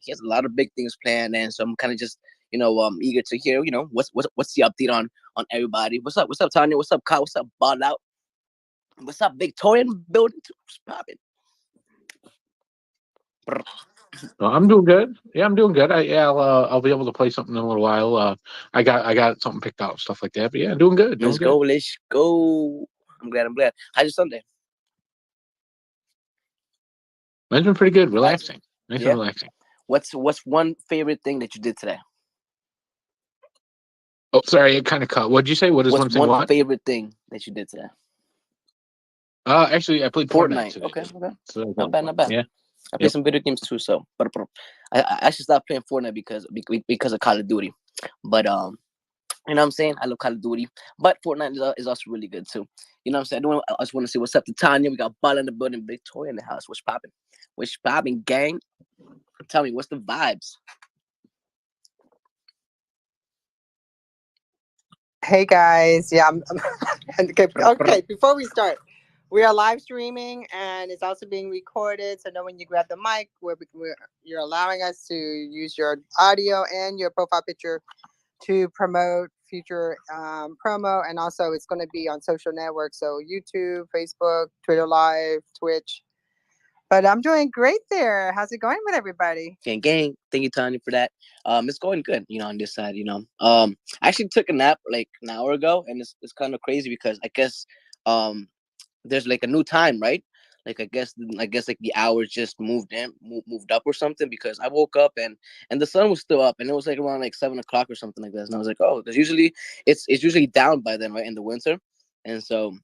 he has a lot of big things planned, and so I'm kind of just eager to hear what's the update on everybody. What's up, Tanya? What's up, Kyle? What's up, Ball Out? What's up, Victorian building? What's popping? Well, I'm doing good. Yeah, I'm doing good. I'll be able to play something in a little while. I got something picked out, stuff like that. But yeah, doing good. Doing Let's good. go. Let's go. I'm glad. I'm glad. How's your Sunday? Mine's been pretty good. Relaxing. Nice and Yeah. relaxing. What's one favorite thing that you did today? Oh, sorry, it kind of cut. What'd you say? What is What's one thing? one What? favorite thing that you did today? Actually, I played Fortnite Fortnite. today. Okay. Okay. So that was a Not lot of bad. fun. Not bad. Yeah. I play Yep. some video games too. So, but I actually stopped playing Fortnite because of Call of Duty. But you know what I'm saying? I love Call of Duty, but Fortnite is also really good too. You know what I'm saying? I just want to say what's up to Tanya. We got Ball in the building, Victoria in the house. What's popping? What's popping, gang? Tell me, what's the vibes? Hey guys, yeah, okay, okay. Before we start, we are live streaming and it's also being recorded. So know when you grab the mic, you're allowing us to use your audio and your profile picture to promote future promo, and also it's going to be on social networks, so YouTube, Facebook, Twitter Live, Twitch. But I'm doing great there. How's it going with everybody? Gang. Thank you, Tanya, for that. It's going good, on this side, I actually took a nap like an hour ago, and it's kind of crazy because I guess there's like a new time, right? Like I guess like the hours just moved up or something, because I woke up and the sun was still up, and it was like around like 7 o'clock or something like that. And I was like, oh, because usually it's usually down by then, right, in the winter. And so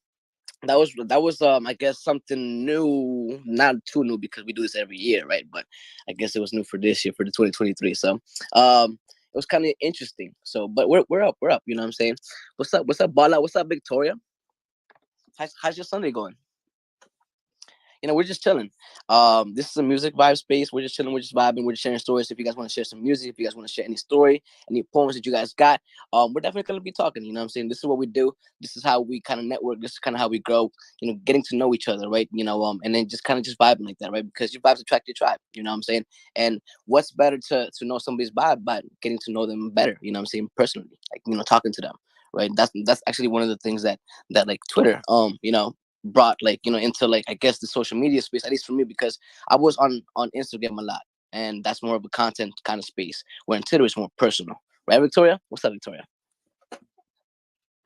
that was I guess something new, not too new because we do this every year, right? But I guess it was new for this year, for the 2023. So it was kind of interesting. So but we're up, you know what I'm saying? What's up, Bala? What's up, Victoria? How's your Sunday going? We're just chilling. This is a music vibe space. We're just chilling. We're just vibing. We're just sharing stories. If you guys want to share some music, if you guys want to share any story, any poems that you guys got, we're definitely gonna be talking. You know what I'm saying? This is what we do. This is how we kind of network. This is kind of how we grow. Getting to know each other, right? And then just kind of just vibing like that, right? Because your vibes attract your tribe. You know what I'm saying? And what's better to know somebody's vibe by getting to know them better? You know what I'm saying? Personally, like talking to them, right? That's actually one of the things that like Twitter, brought like into like I guess the social media space, at least for me, because I was on Instagram a lot, and that's more of a content kind of space, where on Twitter is more personal, right, Victoria? What's up, Victoria?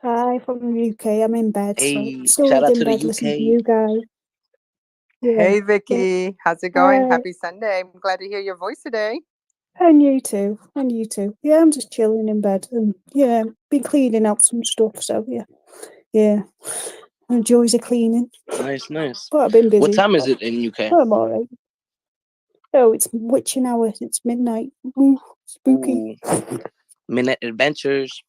Hi from the UK. I'm in bed, so Hey, still shout out in to the bed listening to UK. you guys. Yeah, Hey yeah. Vicky, how's it going? Happy Sunday. I'm glad to hear your voice today. And you too. And you too. Yeah, I'm just chilling in bed and been cleaning out some stuff. So yeah. Enjoys the cleaning. Nice. But I've been What busy. time is it in UK? But I'm alright. Oh, it's witching hour. It's midnight. Ooh, spooky. Ooh, Midnight Adventures.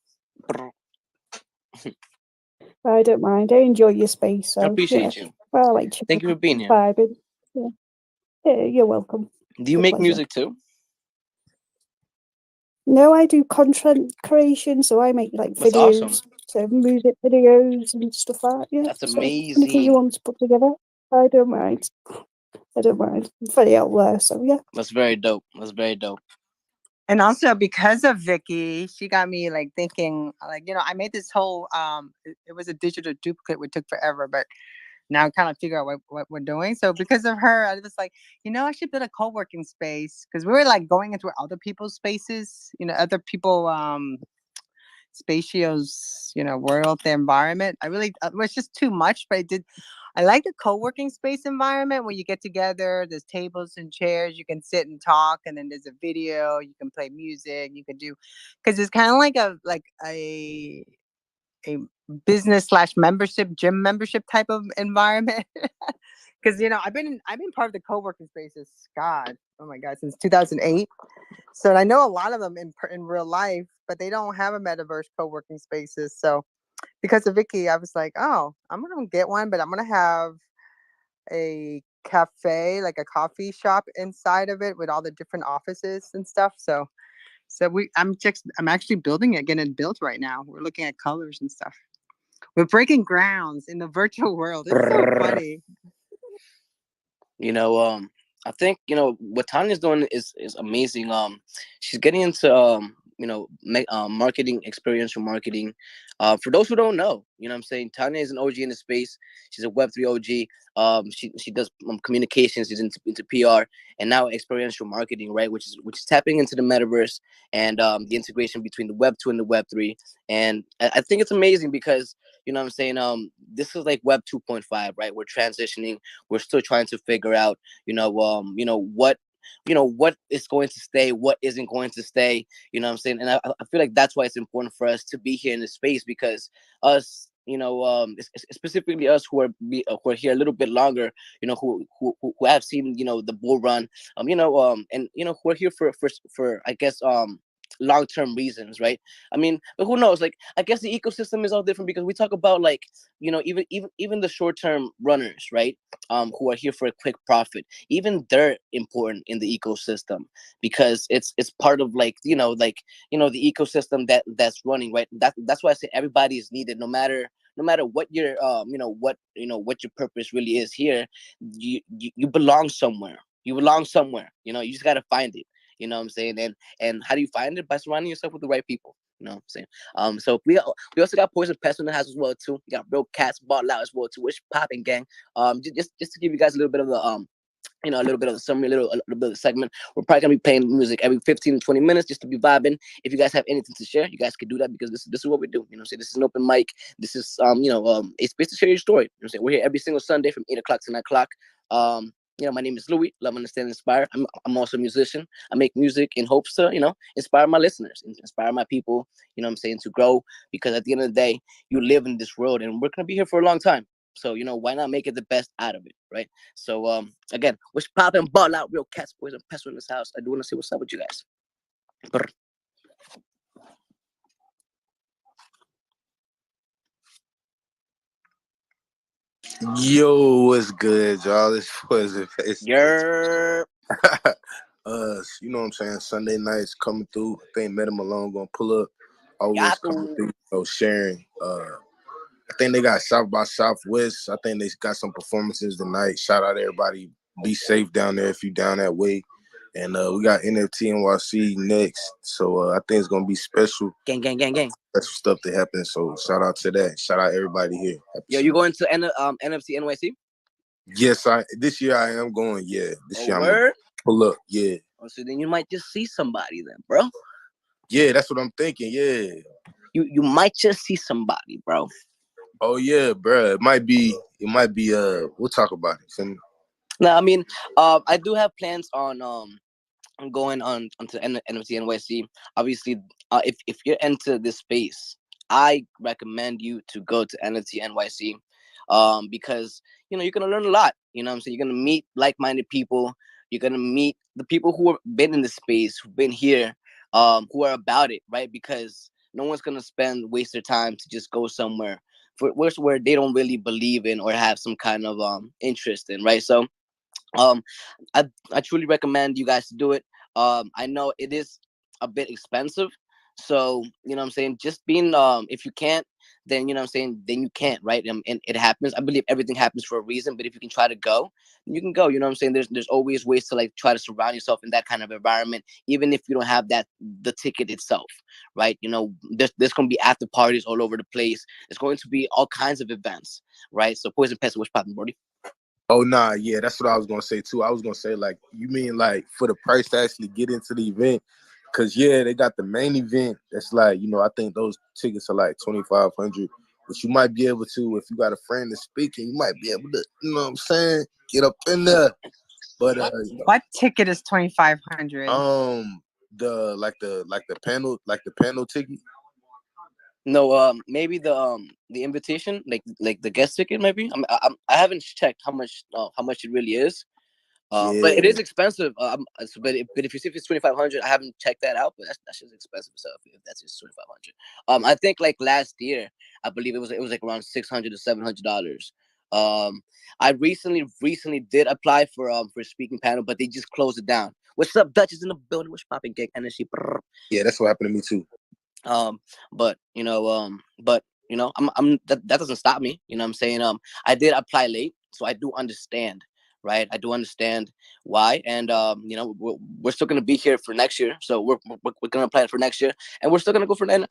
I don't mind. I enjoy your space. I So appreciate you. I like Thank you for being here. vibing. Yeah, you're welcome. Do you My make pleasure. music too? No, I do content creation, so I make like That's videos, awesome. so music videos and stuff like that. Yeah, That's so anything you amazing. want to put together, I don't mind. I'm very out there, so yeah. That's very dope. And also because of Vicky, she got me like thinking, like, I made this whole it was a digital duplicate, which took forever, but now I kind of figure out what we're doing. So because of her, I was like, I should build a co-working space, because we were like going into other people's spaces, other people spatios, world, the environment. I really, it was just too much, but I like the co-working space environment where you get together, there's tables and chairs, you can sit and talk, and then there's a video, you can play music, you can do, because it's kind of like a business / membership, gym membership type of environment. Because I've been part of the co-working spaces, oh my god, since 2008. So I know a lot of them in real life, but they don't have a metaverse co-working spaces. So because of Vicky, I was like, oh, I'm gonna get one, but I'm gonna have a cafe, like a coffee shop inside of it with all the different offices and stuff. So I'm actually building it, getting it built right now. We're looking at colors and stuff. We're breaking grounds in the virtual world. It's so funny. I think what Tanya's doing is amazing. She's getting into marketing, experiential marketing. For those who don't know, I'm saying, Tanya is an OG in the space. She's a Web3 OG. She does communications. She's into PR and now experiential marketing, right? Which is tapping into the metaverse and the integration between the Web 2 and the Web 3. And I think it's amazing because I'm saying, this is like Web 2.5, right? We're transitioning. We're still trying to figure out what is going to stay, what isn't going to stay. What I'm saying, and I feel like that's why it's important for us to be here in this space, because us, specifically us who are here a little bit longer, who have seen the bull run, and who are here for I guess long-term reasons, right? I mean, but who knows? Like, I guess the ecosystem is all different, because we talk about, like, even the short-term runners, right? Who are here for a quick profit. Even they're important in the ecosystem, because it's part of, like, the ecosystem that's running, right? That's why I say everybody is needed, no matter what your what your purpose really is here. You belong somewhere. You belong somewhere. You just gotta find it. What I'm saying? And how do you find it? By surrounding yourself with the right people. What I'm saying? So we also got Poison Pest in the house as well too. We got Real Cats Ball Out as well too. Which popping, gang. Just to give you guys a little bit of the a little bit of the summary, a little bit of the segment. We're probably gonna be playing music every 15 to 20 minutes just to be vibing. If you guys have anything to share, you guys can do that, because this is what we do. Say this is an open mic. This is a space to share your story. Say we're here every single Sunday from 8 o'clock to 9 o'clock. My name is Louis. Love, understand, inspire. I'm also a musician. I make music in hopes to inspire my listeners, inspire my people. What I'm saying, to grow, because at the end of the day, you live in this world, and we're gonna be here for a long time. So why not make it the best out of it, right? So again, what's popping, ball out, Real Cats, Boys, and Pests in this house. I do want to see what's up with you guys. Brr. Yo, what's good, y'all? This was a face. Yer. You know what I'm saying? Sunday nights coming through. I think Meta Malone gonna pull up. Always coming Yahoo. through, sharing. I think they got South by Southwest. I think they got some performances tonight. Shout out everybody. Be safe down there if you down that way. And we got NFT NYC next. So I think it's gonna be special. Gang, gang, gang, gang. Special stuff that happens. So shout out to that. Shout out everybody here. Yo, you going to NFC NYC? Yes, this year I am going. Yeah, this year I'm word? gonna pull up. Yeah. Oh, so then you might just see somebody then, bro. Yeah, that's what I'm thinking. Yeah. You might just see somebody, bro. Oh yeah, bro. It might be. We'll talk about it. No, I mean, I do have plans on going on onto NFT NYC. Obviously, if you're into this space, I recommend you to go to NFT NYC, because you're gonna learn a lot. What I'm saying, you're gonna meet like-minded people. You're gonna meet the people who have been in the space, who've been here, who are about it, right? Because no one's gonna waste their time to just go somewhere where they don't really believe in or have some kind of interest in, right? So um I truly recommend you guys to do it. I know it is a bit expensive, so what I'm saying, just being if you can't, then what I'm saying, then you can't, right? And it happens. I believe everything happens for a reason, but if you can try to go, you can go. What I'm saying, there's always ways to, like, try to surround yourself in that kind of environment, even if you don't have the ticket itself, right? There's going to be after parties all over the place. There's going to be all kinds of events, right? So Poison Pest, what's popping, Brody? Oh nah, yeah, that's what I was gonna say too. I was gonna say, like, you mean like for the price to actually get into the event? Cause yeah, they got the main event. That's like, I think those tickets are like $2,500. But you might be able to, if you got a friend that's speaking, you might be able to, you know what I'm saying, get up in there. But what ticket is $2,500? the panel ticket. No, maybe the invitation, like the guest ticket, maybe. I haven't checked how much it really is. But it is expensive. But if you see if it's 2,500, I haven't checked that out. But that's just expensive. So if that's just 2,500, I think like last year, I believe it was like around $600 to $700. I recently did apply for speaking panel, but they just closed it down. What's up, Dutch is in the building. What's popping, gang energy? Yeah, that's what happened to me too. But I'm that doesn't stop me. What I'm saying, I did apply late, so I do understand, right? I do understand why, and we're still gonna be here for next year, so we're gonna plan for next year, and we're still gonna go for to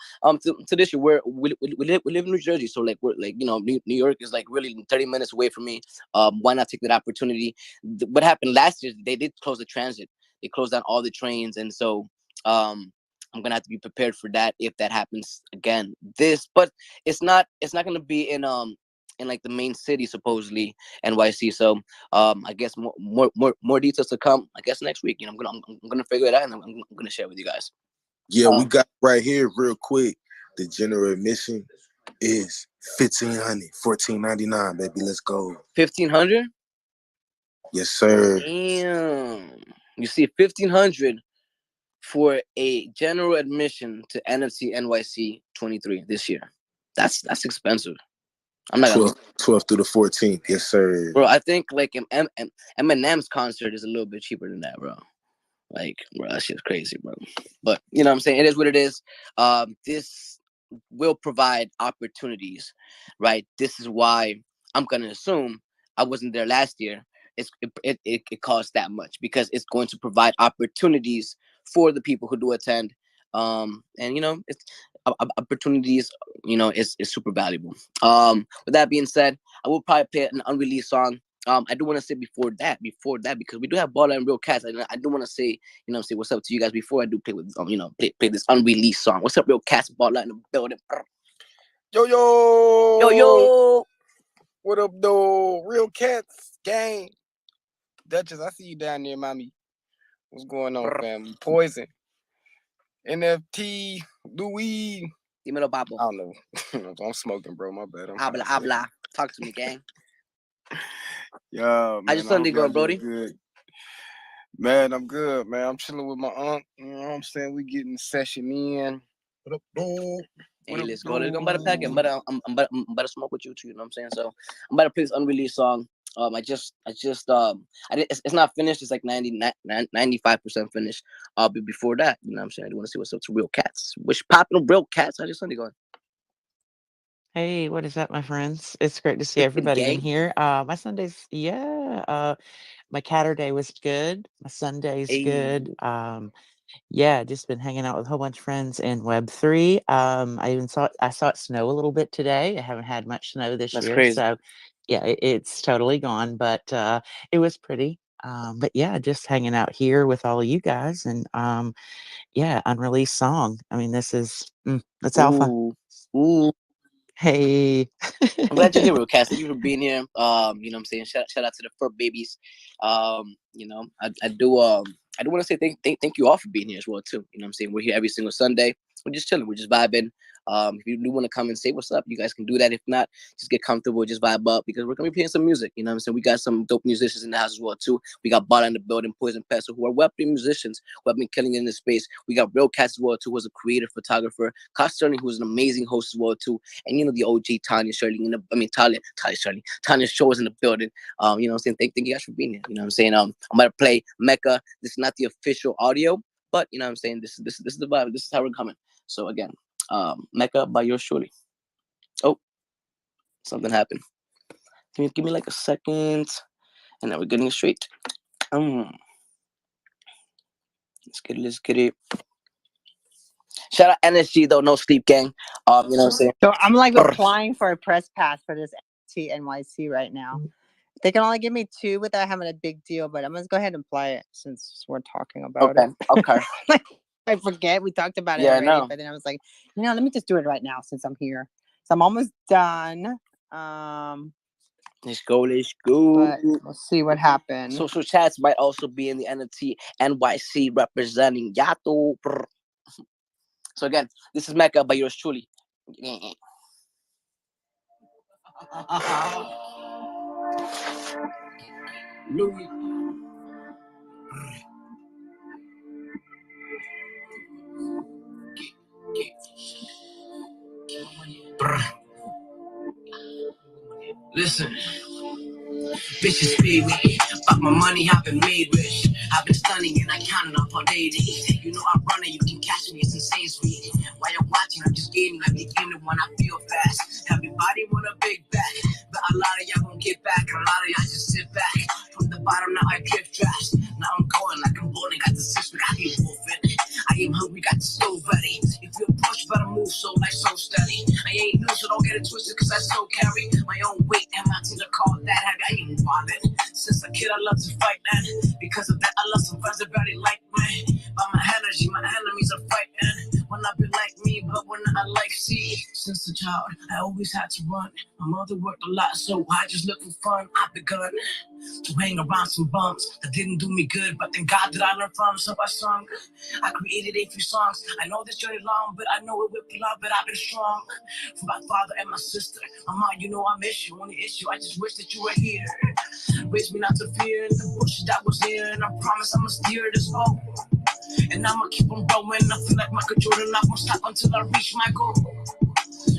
this year. We live in New Jersey, so like we're like New York is like really 30 minutes away from me. Why not take that opportunity? What happened last year? They did close the transit. They closed down all the trains, and so I'm gonna have to be prepared for that if that happens again. But it's not gonna be in like the main city, supposedly NYC. So I guess more details to come. I guess next week. I'm gonna figure it out, and I'm gonna share with you guys. Yeah, we got right here real quick. The general admission is $1,500, $1,499, baby. Let's go. 1,500. Yes, sir. Damn. You see, 1,500 for a general admission to NFT NYC 23 this year. That's expensive. I'm not gonna 12 through the 14th. Yes, sir. Bro, I think like Eminem's concert is a little bit cheaper than that, bro. Like, bro, that shit's crazy, bro. But you know what I'm saying? It is what it is. This will provide opportunities, right? This is why I'm gonna assume I wasn't there last year. It costs that much because it's going to provide opportunities for the people who do attend. And it's opportunities, is super valuable. With that being said, I will probably play an unreleased song. I do want to say before that, because we do have Baller and Real Cats. I do want to say, say what's up to you guys before I do play with, play this unreleased song. What's up, Real Cats? Baller in the building. Yo. What up, though? Real Cats gang. Duchess, I see you down there, mommy. What's going on, family? Poison. NFT. LUI. Dímelo, papo. I don't know. I'm smoking, bro. My bad. Habla. Talk to me, gang. Yeah, man. How's your Sunday going, Brody? Good. Man, I'm good, man. I'm chilling with my aunt. You know what I'm saying? We getting the session in. What up, dog? Hey, let's go. I'm about to pack it. I'm about to smoke with you too. You know what I'm saying? So I'm about to play this unreleased song. It's not finished. It's like 95% finished. But before that, you know what I'm saying? I want to see what's up to Real Cats. Wish popping Real Cats. How's your Sunday going? Hey, what is up, my friends? It's great to see everybody in here. My Sundays, my Catterday was good. My Sunday's good. Just been hanging out with a whole bunch of friends in Web3. I saw it snow a little bit today. I haven't had much snow this That's year, crazy. so yeah, it's totally gone, but it was pretty. But yeah, just hanging out here with all of you guys, and unreleased song. I mean, this is that's alpha. Ooh. Hey. I'm glad you're here, Real Cats. Thank you for being here. You know what I'm saying? Shout out to the fur babies. I do want to say thank you all for being here as well too. You know what I'm saying? We're here every single Sunday. We're just chilling. We're just vibing. If you do want to come and say what's up, you guys can do that. If not, just get comfortable, just vibe up, because we're gonna be playing some music. You know what I'm saying? We got some dope musicians in the house as well too. We got Bala in the building, Poison Pesto, who are Web3 musicians who have been killing it in this space. We got Real Cats as well too, who's a creative photographer. Cost Sterling, who's an amazing host as well too, and the OG Tanya Shirley. Tanya Show is in the building. You know what I'm saying? Thank you guys for being here. You know what I'm saying? I'm about to play Mecca. This is not the official audio, but you know what I'm saying? This is the vibe. This is how we're coming. So again, Mecca by yours truly. Oh, something happened. Can you give me like a second? And now we're getting it straight. Let's get it. Shout out NSG though, no sleep gang. You know what I'm saying? So I'm like applying for a press pass for this NYC right now. They can only give me 2 without having a big deal, but I'm gonna go ahead and apply it since we're talking about it. Okay. I forget we talked about it Yeah, already, I know. but then I was like, let me just do it right now since I'm here. So I'm almost done. Let's go. But we'll see what happens. Social chats might also be in the NFT NYC representing Yato. So again, this is Mecca by yours truly. Louis. Listen, bitches pay me, but my money I've been made rich. I've been stunning and I counting up all day. You know I run it, you can catch me, it's insane speed. While you're watching, I'm just gaining like the game that when I feel fast. Everybody want a big back, but a lot of y'all won't get back. A lot of y'all just sit back. From the bottom, now I drift draft. Now I'm going like I'm born and got the six, but I ain't wolfing. I am hungry, got the stove ready. If you push, better move so like so steady. I ain't new, so don't get it twisted, cause I still carry my own weight, and my teams are called that heavy. I ain't wildin'. Since a kid, I love to fight, man. Because of that, I love some friends that barely like me. By my energy, my enemies are fighting. When I be like me, but when I like see. Since a child, I always had to run. My mother worked a lot, so I just look for fun. I begun to hang around some bums that didn't do me good, but thank God that I learned from. So I sung, I created a few songs. I know this journey long, but I know it will be long, but I've been strong. For my father and my sister, my mom, you know I miss you. Only issue, I just wish that you were here. Raised me not to fear the bushes that was here, and I promise I'ma steer this boat. And I'ma keep on going. I feel like Michael Jordan, not gonna stop until I reach my goal.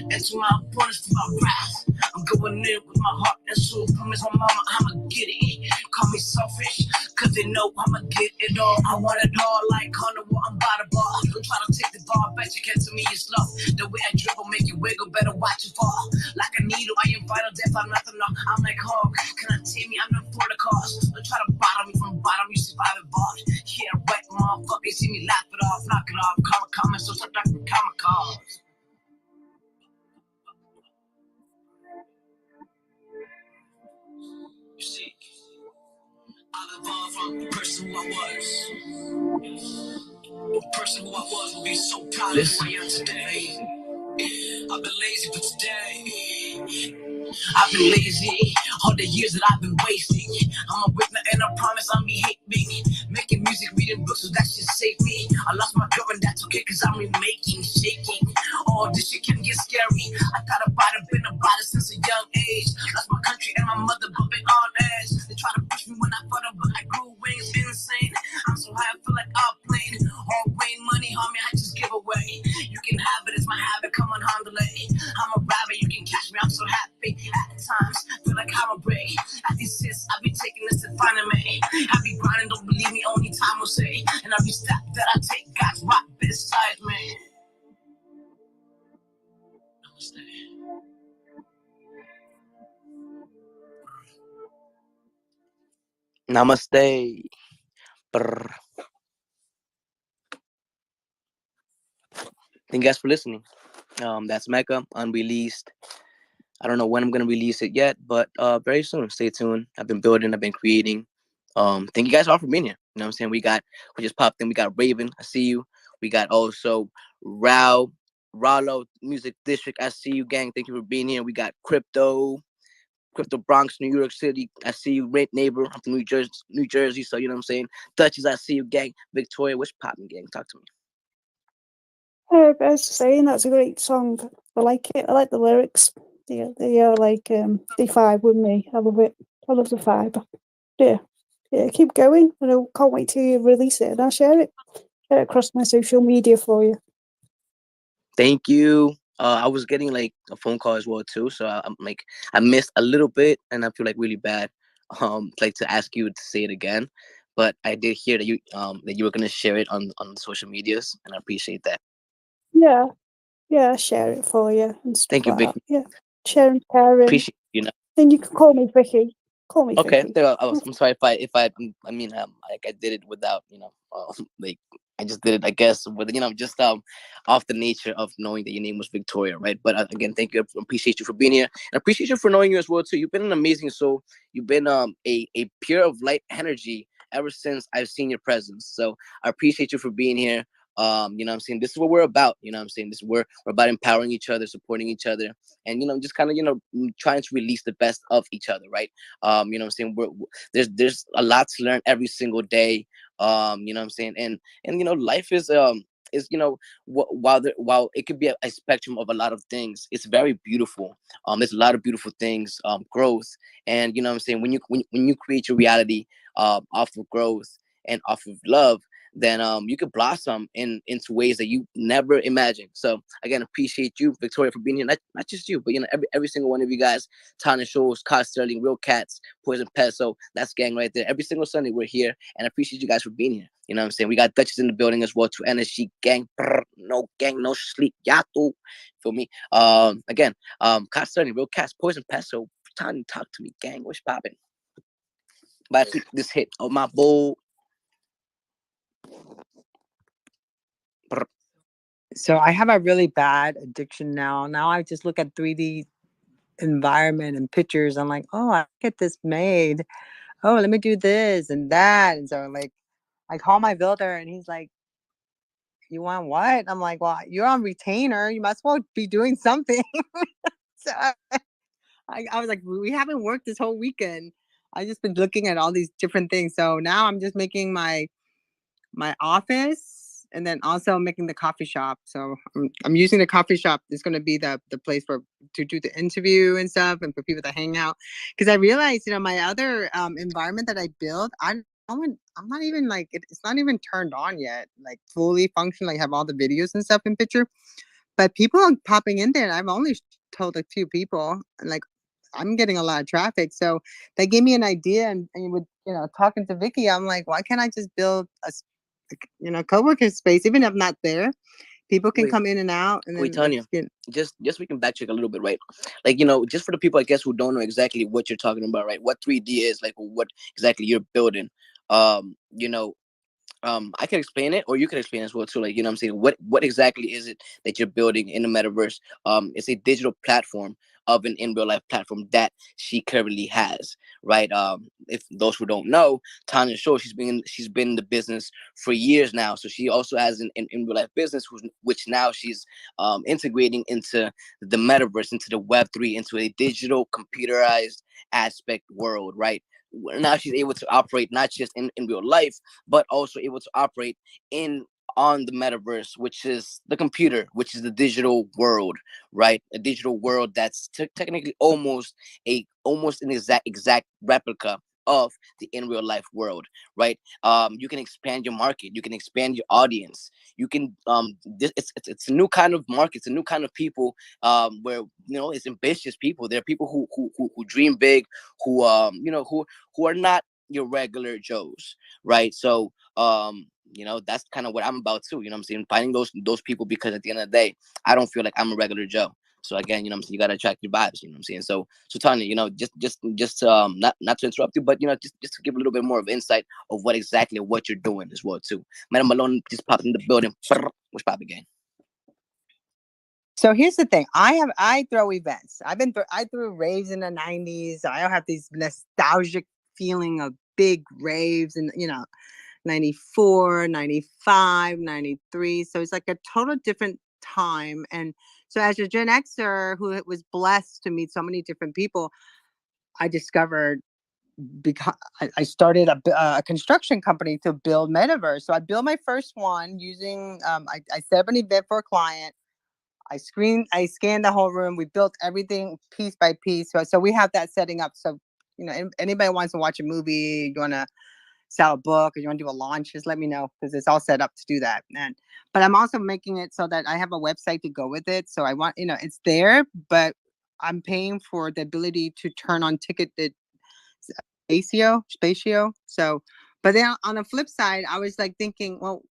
And to my opponents, for my wrath, I'm going in with my heart and soul. Promise my mama I'ma get it. Call me selfish, cause they know I'ma get it all. I want it all like Carnival, I'm by the bar. Don't try to take the ball, bet you can't to me it's love. The way I dribble make you wiggle, better watch you fall. Like a needle, I am vital death, I'm nothing, no. I'm like Hawk, can I take me? I'm not for the cause. Don't try to bottom me from the bottom, you survive it, boss. Yeah, right, motherfucker, see me laugh it off, knock it off. Comment, so start knocking kamikaze. You see, I've evolved from the person who I was. The person who I was will be so proud of who I am today. I've been lazy, but today I've been lazy, all the years that I've been wasting. I'm a witness and I promise I'll be hate me. Making music, reading books, so that shit saved me. I lost my girl and that's okay, cause I'm remaking, shaking. Oh, this shit can get scary. I thought about it, been about it since a young age. Lost my country and my mother, but been on edge. They try to push me when I fought them, but I grew wings, insane. I'm so high, I feel like I'm playing. All rain, money, homie, I just give away. You can have it, it's my habit, come on, handle it. I'm a rabbit, you can catch me, I'm so happy. At times, feel like I'm a break. At these sits, I be taking this to find me. I be grinding, don't believe me, only time will say. And every step that I take, God's right beside me. Namaste. Namaste. Brr. Thank you guys for listening. That's Mecca, unreleased. I don't know when I'm gonna release it yet, but very soon. Stay tuned. I've been building, I've been creating. Thank you guys all for being here. You know what I'm saying? We just popped in. We got Raven, I see you. We got also Rallo Music District, I see you, gang. Thank you for being here. We got Crypto Bronx, New York City. I see you, Rent Neighbor. I'm from New Jersey. So you know what I'm saying? Dutchies, I see you, gang. Victoria, what's popping, gang? Talk to me. I was saying that's a great song. I like it. I like the lyrics. They are like they vibe with me. I love it. I love the vibe. Yeah, keep going. I can't wait till you release it and I'll share it across my social media for you. Thank you. I was getting like a phone call as well too, so I'm like I missed a little bit, and I feel like really bad. Like to ask you to say it again, but I did hear that you were gonna share it on the social medias, and I appreciate that. Yeah, I'll share it for you and stuff Thank you, like that. Vicky. Yeah, sharing, caring. Appreciate you know. Then you can call me Vicky. Call me Okay, Vicky. I'm sorry I mean like I did it without like I just did it I guess with just off the nature of knowing that your name was Victoria, right? But again, thank you. I appreciate you for being here, and I appreciate you for knowing you as well too. You've been an amazing soul. You've been a pure of light energy ever since I've seen your presence. So I appreciate you for being here. You know what I'm saying? This is what we're about. You know what I'm saying? We're about empowering each other, supporting each other, and just kind of trying to release the best of each other, right? You know what I'm saying? There's a lot to learn every single day. You know what I'm saying? And life is while it could be a spectrum of a lot of things, it's very beautiful. There's a lot of beautiful things, growth, and you know what I'm saying, when you create your reality off of growth and off of love, then you could blossom into ways that you never imagined. So again, appreciate you, Victoria, for being here. Not just you, but every single one of you guys. Tana Shows, Cod Sterling, Real Cats, Poison Peso. That's gang right there. Every single Sunday we're here, and I appreciate you guys for being here. You know what I'm saying? We got Duchess in the building as well too. Energy gang, no gang, no sleep. Yato. Feel me? Again, Cod Sterling, Real Cats, Poison Peso. Tana, talk to me, gang. What's popping? But I took this hit of my bowl. So I have a really bad addiction now. Now I just look at 3D environment and pictures. I'm like, oh, I get this made. Oh, let me do this and that. And so like I call my builder and he's like, you want what? I'm like, well, you're on retainer. You must well be doing something. So I was like, we haven't worked this whole weekend. I just been looking at all these different things. So now I'm just making my office and then also making the coffee shop. So I'm using the coffee shop. It's going to be the place for to do the interview and stuff and for people to hang out. Because I realized, my other environment that I built, I'm not even like it's not even turned on yet, like fully functional. Like have all the videos and stuff in picture, but people are popping in there. And I've only told a few people, and like I'm getting a lot of traffic. So they gave me an idea, and with talking to Vicky, I'm like, why can't I just build a co-working space, even if I'm not there? People can come in and out, and Wait, then Tanya, just we can backtrack a little bit, right? Like, just for the people, I guess, who don't know exactly what you're talking about, right? What 3D is, like, what exactly you're building. You know, I can explain it, or you can explain as well too. Like, what I'm saying, what exactly is it that you're building in the metaverse? It's a digital platform of an in real life platform that she currently has, right? If those who don't know, Tanya Shore, she's been in the business for years now, so she also has an in real life business, which now she's integrating into the metaverse, into the Web3, into a digital computerized aspect world, right? Now she's able to operate not just in real life, but also able to operate in on the metaverse, which is the computer, which is the digital world, right? A digital world that's technically almost an exact replica of the in real life world, right? You can expand your market, you can expand your audience, you can it's a new kind of market, it's a new kind of people, where it's ambitious people. There are people who dream big, who are not your regular Joes, right? So that's kind of what I'm about too. I'm saying, finding those people, because at the end of the day, I don't feel like I'm a regular Joe. So again, I'm saying, you gotta attract your vibes. I'm saying. So Tanya, just not to interrupt you, but just to give a little bit more of insight of what you're doing as well too. Madam Malone just popped in the building. What's popping again? So here's the thing. I throw events. I threw raves in the 90s. I have these nostalgic feeling of big raves and 94, 95, 93. So it's like a total different time. And so as a Gen Xer who was blessed to meet so many different people, I discovered, because I started a construction company to build metaverse. So I built my first one using I set up an event for a client. I scanned the whole room. We built everything piece by piece. So we have that setting up. So, anybody wants to watch a movie, you want to sell a book, or you want to do a launch, just let me know, because it's all set up to do that. But I'm also making it so that I have a website to go with it. So I want, it's there, but I'm paying for the ability to turn on ticketed spatio. So, but then on the flip side, I was like thinking, well,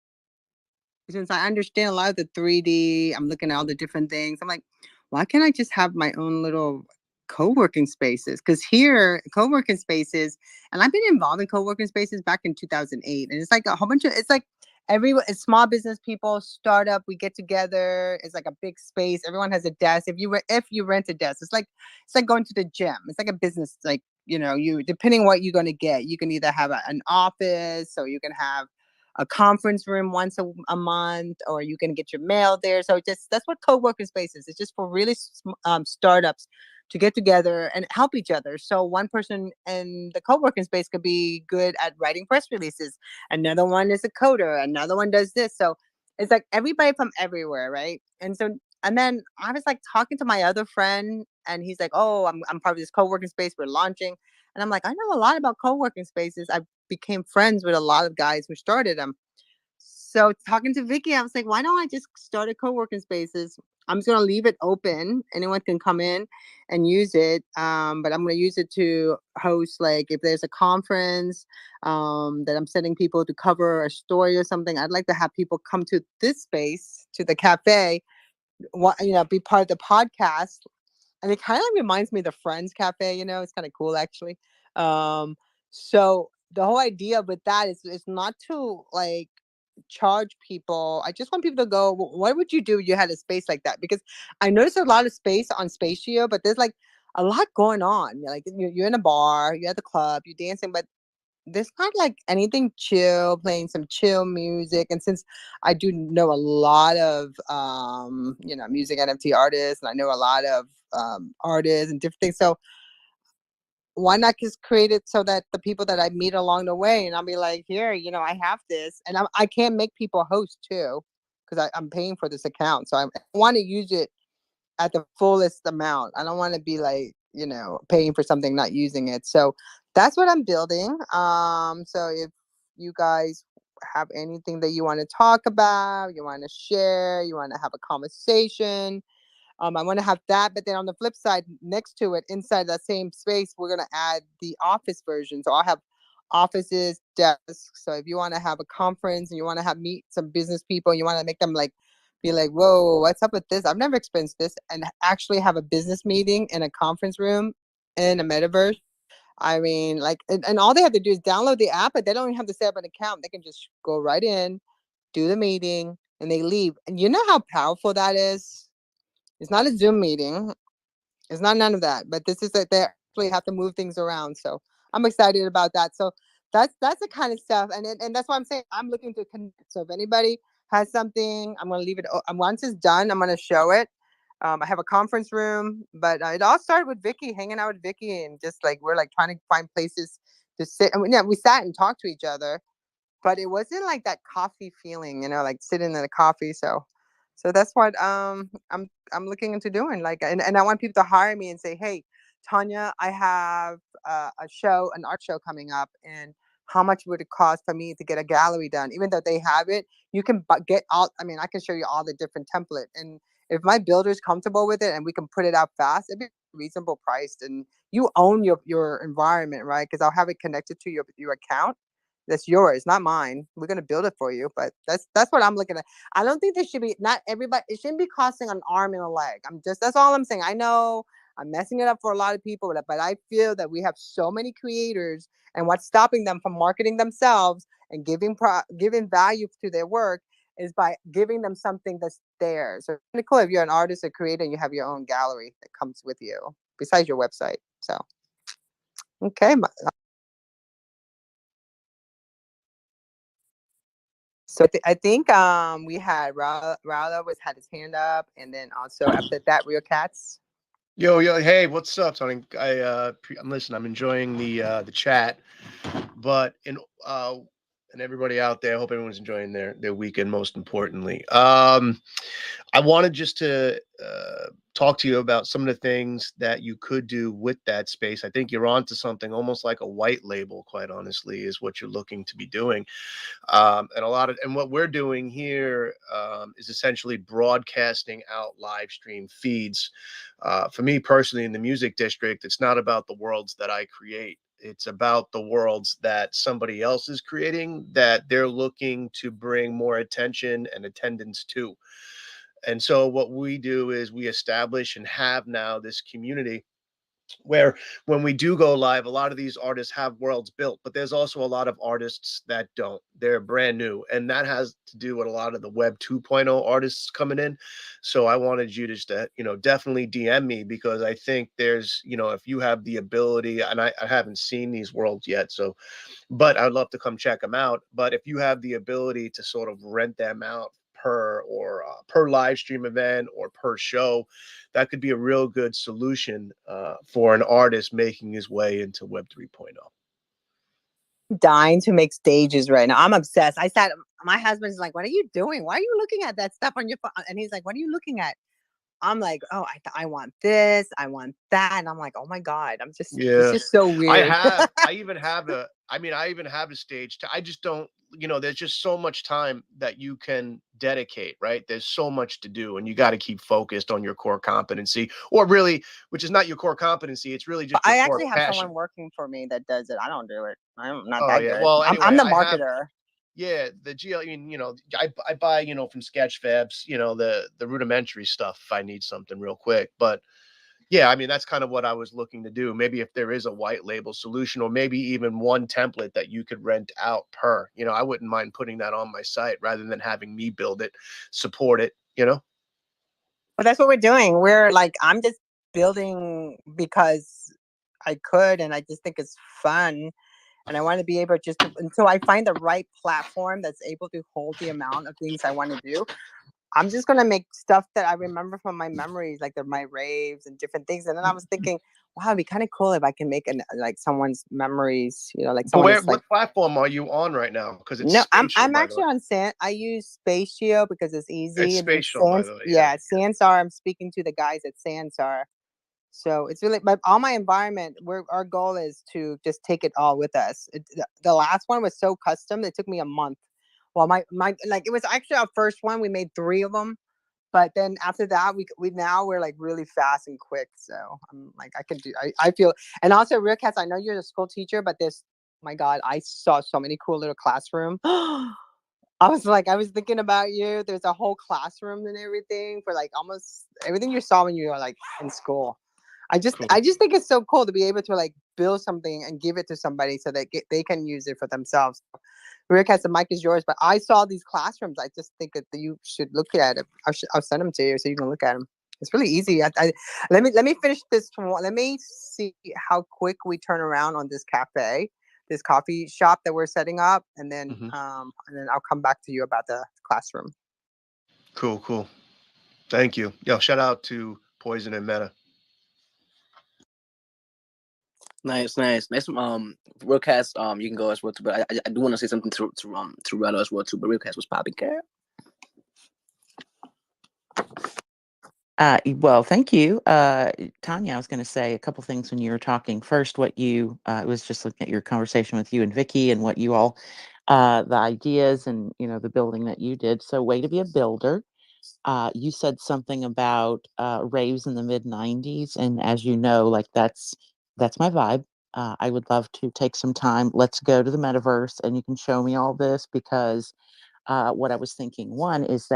since I understand a lot of the 3D, I'm looking at all the different things. I'm like, why can't I just have my own little co-working spaces? Because here, co-working spaces, and I've been involved in co-working spaces back in 2008, and it's like a whole bunch of, it's like it's small business people, startup, we get together. It's like a big space. Everyone has a desk. If you rent a desk, it's like going to the gym. It's like a business. Like, you, depending what you're going to get, you can either have an office, or you can have a conference room once a month, or you can get your mail there. So that's what co-working space is. It's just for really startups to get together and help each other. So one person in the co-working space could be good at writing press releases. Another one is a coder. Another one does this. So it's like everybody from everywhere, right? And then I was like talking to my other friend, and he's like, "Oh, I'm part of this co-working space we're launching." And I'm like, "I know a lot about co-working spaces. I became friends with a lot of guys who started them." So talking to Vicky, I was like, why don't I just start a co-working spaces? I'm just gonna leave it open. Anyone can come in and use it. But I'm gonna use it to host, like, if there's a conference that I'm sending people to cover a story or something, I'd like to have people come to this space, to the cafe, be part of the podcast. And it kind of reminds me of the Friends Cafe, it's kind of cool, actually. So the whole idea with that is not to like charge people. I just want people to go, what would you do if you had a space like that? Because I noticed a lot of space on Spatio, but there's like a lot going on. Like you're in a bar, you're at the club, you're dancing, but there's not like anything chill, playing some chill music. And since I do know a lot of music NFT artists, and I know a lot of artists and different things, so why not just create it so that the people that I meet along the way, and I'll be like, here, I have this, and I can't make people host too, because I'm paying for this account, so I want to use it at the fullest amount. I don't want to be like, paying for something, not using it. So that's what I'm building. So if you guys have anything that you want to talk about, you want to share, you want to have a conversation, I want to have that. But then on the flip side, next to it, inside that same space, we're going to add the office version. So I'll have offices, desks. So if you want to have a conference and you want to meet some business people, and you want to make them like, be like, whoa, what's up with this? I've never experienced this. And actually have a business meeting in a conference room in a metaverse. I mean, like, and all they have to do is download the app, but they don't even have to set up an account. They can just go right in, do the meeting, and they leave. And you know how powerful that is? It's not a Zoom meeting. It's not none of that. But this is that they actually have to move things around. So I'm excited about that. So that's the kind of stuff. And that's why I'm saying I'm looking to connect. So if anybody has something, I'm going to leave it. Once it's done, I'm going to show it. I have a conference room, but it all started with Vicky, hanging out with Vicky, and just like we're like trying to find places to sit. And we sat and talked to each other, but it wasn't like that coffee feeling, like sitting in a coffee. So that's what I'm looking into doing. Like, and I want people to hire me and say, hey, Tanya, I have an art show coming up, and how much would it cost for me to get a gallery done? Even though they have it, you can get all. I mean, I can show you all the different template, and if my builder's comfortable with it and we can put it out fast, it'd be reasonable priced, and you own your environment, right? Because I'll have it connected to your account. That's yours, not mine. We're gonna build it for you, but that's what I'm looking at. I don't think there should be, not everybody. It shouldn't be costing an arm and a leg. That's all I'm saying. I know I'm messing it up for a lot of people, but I feel that we have so many creators, and what's stopping them from marketing themselves and giving value to their work is by giving them something that's theirs. So it's really cool if you're an artist or creator and you have your own gallery that comes with you besides your website. So okay. So I think we had Rala had his hand up, and then also after that, Real Cats. Yo, hey, what's up, Tony? I'm enjoying the chat, but and everybody out there, I hope everyone's enjoying their weekend. Most importantly, I wanted just to talk to you about some of the things that you could do with that space. I think you're onto something, almost like a white label, quite honestly, is what you're looking to be doing. And what we're doing here is essentially broadcasting out live stream feeds. For me personally, in the music district, it's not about the worlds that I create. It's about the worlds that somebody else is creating that they're looking to bring more attention and attendance to. And so what we do is we establish and have now this community where when we do go live, a lot of these artists have worlds built, but there's also a lot of artists that don't. They're brand new. And that has to do with a lot of the web 2.0 artists coming in. So I wanted you just to, definitely DM me, because I think there's, if you have the ability, and I haven't seen these worlds yet, but I'd love to come check them out. But if you have the ability to sort of rent them out per live stream event or per show, that could be a real good solution for an artist making his way into Web 3.0. Dying to make stages right now. I'm obsessed. My husband's like, what are you doing? Why are you looking at that stuff on your phone? And he's like, what are you looking at? I'm like, oh, I want this, I want that. And I'm like, oh my God, it's just so weird. I even have a stage. I just don't, there's just so much time that you can dedicate, right? There's so much to do, and you got to keep focused on your core competency, or really, which is not your core competency. It's really just your core actually have passion. Someone working for me that does it. I don't do it. I'm not that good. Well, anyway, I'm the marketer. The GL, I buy, from Sketchfabs, the rudimentary stuff if I need something real quick. But, Yeah, I mean, that's kind of what I was looking to do. Maybe if there is a white label solution, or maybe even one template that you could rent out per, I wouldn't mind putting that on my site rather than having me build it, support it, Well, that's what we're doing. I'm just building because I could, and I just think it's fun. And I want to be able until I find the right platform that's able to hold the amount of things I want to do. I'm just going to make stuff that I remember from my memories, like my raves and different things. And then I was thinking, wow, it'd be kind of cool if I can make someone's memories, like someone is what platform are you on right now? Because it's no, Spatial, I'm by the way. actually on I use Spatial because it's easy. It's And then Spatial, by the way. Yeah. Sansar, I'm speaking to the guys at Sansar. So it's really, but all my environment, our goal is to just take it all with us. The last one was so custom, it took me a month. Well, it was actually our first one. We made 3 of them. But then after that, we're like really fast and quick. So I'm like, I feel, and also Real Cats, I know you're a school teacher, but oh my God, I saw so many cool little classroom. I was thinking about you. There's a whole classroom and everything for like almost everything you saw when you were like in school. I just think it's so cool to be able to like build something and give it to somebody so that they can use it for themselves. Rick has the mic is yours, but I saw these classrooms. I just think that you should look at it. I'll send them to you so you can look at them. It's really easy. Let me finish this. Let me see how quick we turn around on this cafe, this coffee shop that we're setting up, and then I'll come back to you about the classroom. Cool. Thank you. Yo, shout out to Poison and Meta. Nice. Realcast, you can go as well too, but I do want to say something to Rado as well too. But Realcast was popping, care. Well, thank you. Tanya, I was going to say a couple things when you were talking. First, it was just looking at your conversation with you and Vicky and what you all, the ideas and, the building that you did. So way to be a builder. You said something about raves in the mid 90s. And as you know, like that's my vibe. I would love to take some time. Let's go to the metaverse and you can show me all this because what I was thinking, one is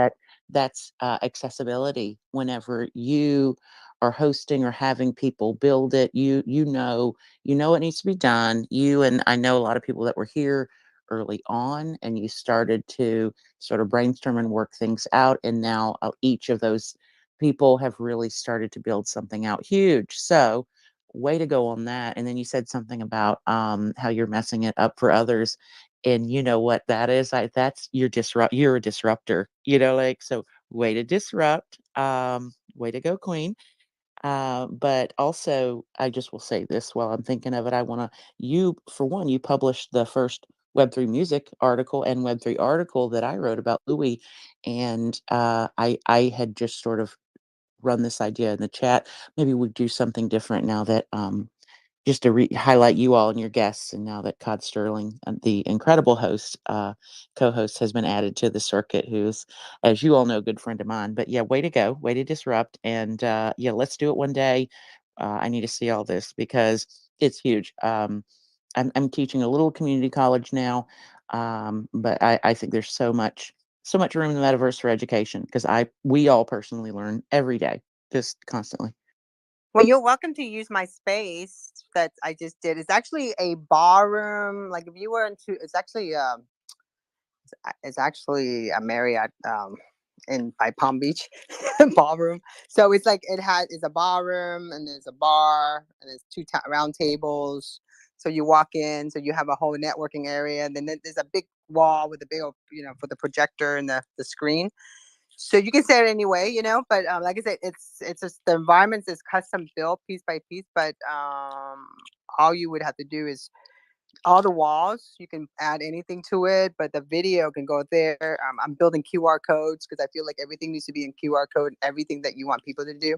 that's accessibility. Whenever you are hosting or having people build it, you know what needs to be done. And I know a lot of people that were here early on, and you started to sort of brainstorm and work things out. And now each of those people have really started to build something out huge. So way to go on that. And then you said something about how you're messing it up for others. And you know what that is? You're a disruptor, so way to disrupt. Way to go, Queen. But also I just will say this while I'm thinking of it. You published the first Web3 music article and Web3 article that I wrote about LUI. And I had just sort of run this idea in the chat. Maybe we do something different now that just to highlight you all and your guests. And now that Cod Sterling, the incredible co-host, has been added to the circuit, who's, as you all know, a good friend of mine. But yeah, way to go, way to disrupt. And let's do it one day. I need to see all this because it's huge. I'm teaching a little community college now, but I think there's so much room in the metaverse for education because we all personally learn every day, just constantly. Well, you're welcome to use my space that I just did. It's actually a ballroom. Like if you were it's actually a Marriott by Palm Beach ballroom. So it's like it's a ballroom and there's a bar and there's 2 round tables. So you walk in, so you have a whole networking area, and then there's a big wall with a big, for the projector and the screen. So you can say it anyway, but like I said, it's just the environment is custom built piece by piece, but all you would have to do is all the walls, you can add anything to it, but the video can go there. I'm building QR codes because I feel like everything needs to be in QR code, everything that you want people to do.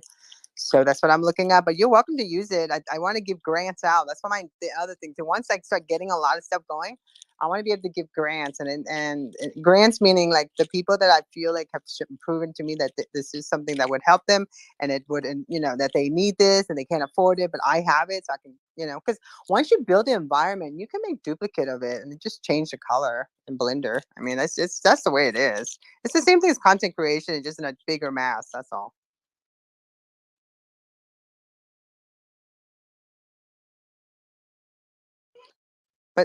So that's what I'm looking at, but you're welcome to use it. I want to give grants out. That's the other thing. So once I start getting a lot of stuff going, I want to be able to give grants and grants, meaning like the people that I feel like have proven to me that this is something that would help them and it would, and that they need this and they can't afford it, but I have it. So I can, because once you build the environment, you can make duplicate of it and just change the color in Blender. I mean, that's the way it is. It's the same thing as content creation, just in a bigger mass. That's all.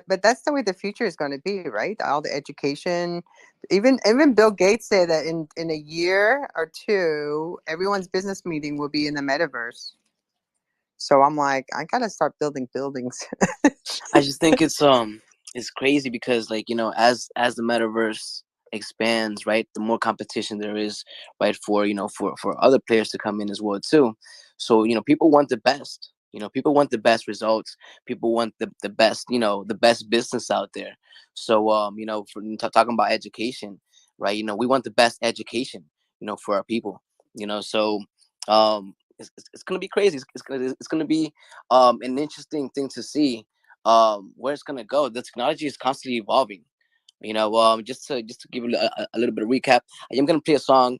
But that's the way the future is going to be, right? All the education, even Bill Gates said that in a year or two, everyone's business meeting will be in the metaverse. So I'm like, I gotta start building buildings. I just think it's crazy because, like, you know, as the metaverse expands, right, the more competition there is, right, for, you know, for other players to come in as well too. So, you know, people want the best. You know, people want the best results. People want the best, you know, the best business out there. So, you know, for talking about education, right, you know, we want the best education, you know, for our people. You know, so it's gonna be crazy. It's gonna be an interesting thing to see where it's gonna go. The technology is constantly evolving. You know, just to give you a little bit of recap, I am gonna play a song.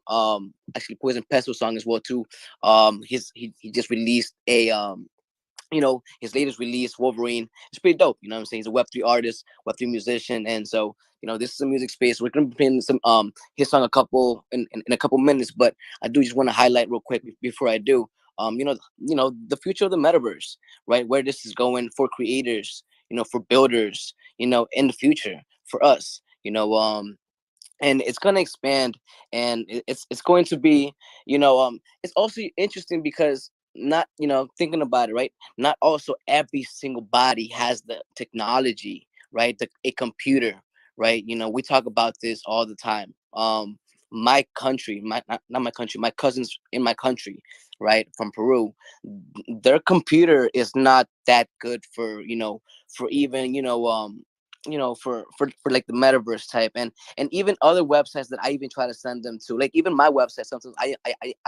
Actually, Poison Pesto song as well too. He just released a you know, his latest release, Wolverine. It's pretty dope. You know what I'm saying? He's a Web3 artist, Web3 musician, and so, you know, this is a music space. We're gonna be playing some his song in a couple minutes, but I do just want to highlight real quick before I do. You know, the future of the metaverse, right? Where this is going for creators, you know, for builders, you know, in the future for us, you know, and it's going to expand, and it's going to be, you know, it's also interesting because, not, you know, thinking about it, right, not also every single body has the technology, right, a computer, right. You know, we talk about this all the time. My country, not my country, my cousins in my country, right, from Peru, their computer is not that good for, you know, for even, you know, for like the metaverse type, and even other websites that I even try to send them to, like even my website, sometimes I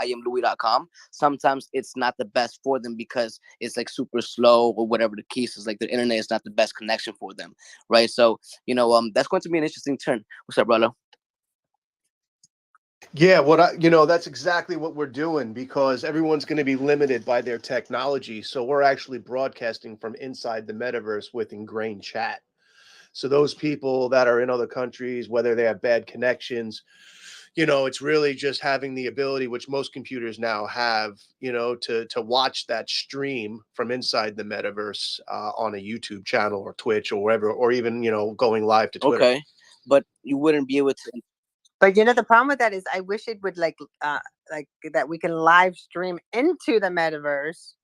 am Louis.com, sometimes it's not the best for them because it's like super slow or whatever the case is, like the internet is not the best connection for them, right. So, you know, that's going to be an interesting turn. What's up, Rallo? Yeah, that's exactly what we're doing, because everyone's going to be limited by their technology. So we're actually broadcasting from inside the metaverse with ingrained chat. So those people that are in other countries, whether they have bad connections, it's really just having the ability, which most computers now have, to watch that stream from inside the metaverse on a YouTube channel or Twitch or wherever, or even, going live to Twitter. Okay, but you wouldn't be able to. But you know, the problem with that is I wish it would like that we can live stream into the metaverse.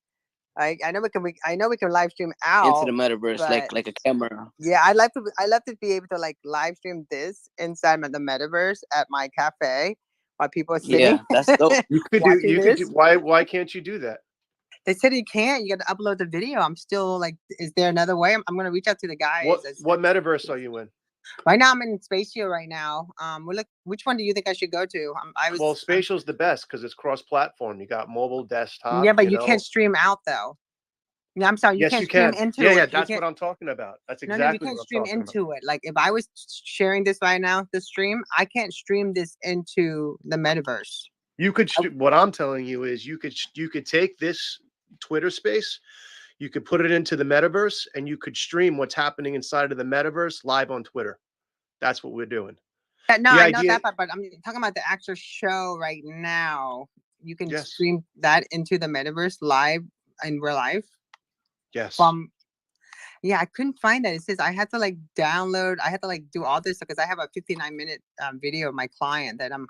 I know we can live stream Into out the metaverse, but like a camera. yeah, I'd love to be able to like live stream this inside the metaverse at my cafe while people are sitting Yeah, that's dope. watching this. Why can't you do that? They said you can't. You got to upload the video. I'm still like, is there another way? I'm gonna reach out to the guys. What metaverse are you in? Right now, I'm in Spatio right now. Which one do you think I should go to? Well, Spatial's the best because it's cross-platform. You got mobile, desktop. Yeah, but you can't stream out though. Yeah, I'm sorry. You Yes, can't you stream can. into Yeah, it. that's what I'm talking about. That's No, exactly you can't what I'm stream talking about. into it. Like if I was sharing this right now, the stream, I can't stream this into the metaverse. You could. What I'm telling you is, you could take this Twitter space, you could put it into the metaverse, and you could stream what's happening inside of the metaverse live on Twitter. That's what we're doing. No, The I know idea- that part, but I'm talking about the actual show right now. You can Yes. stream that into the metaverse live in real life. Yes. Yeah, I couldn't find that. It says I had to like download. I had to like do all this because I have a 59-minute video of my client that I'm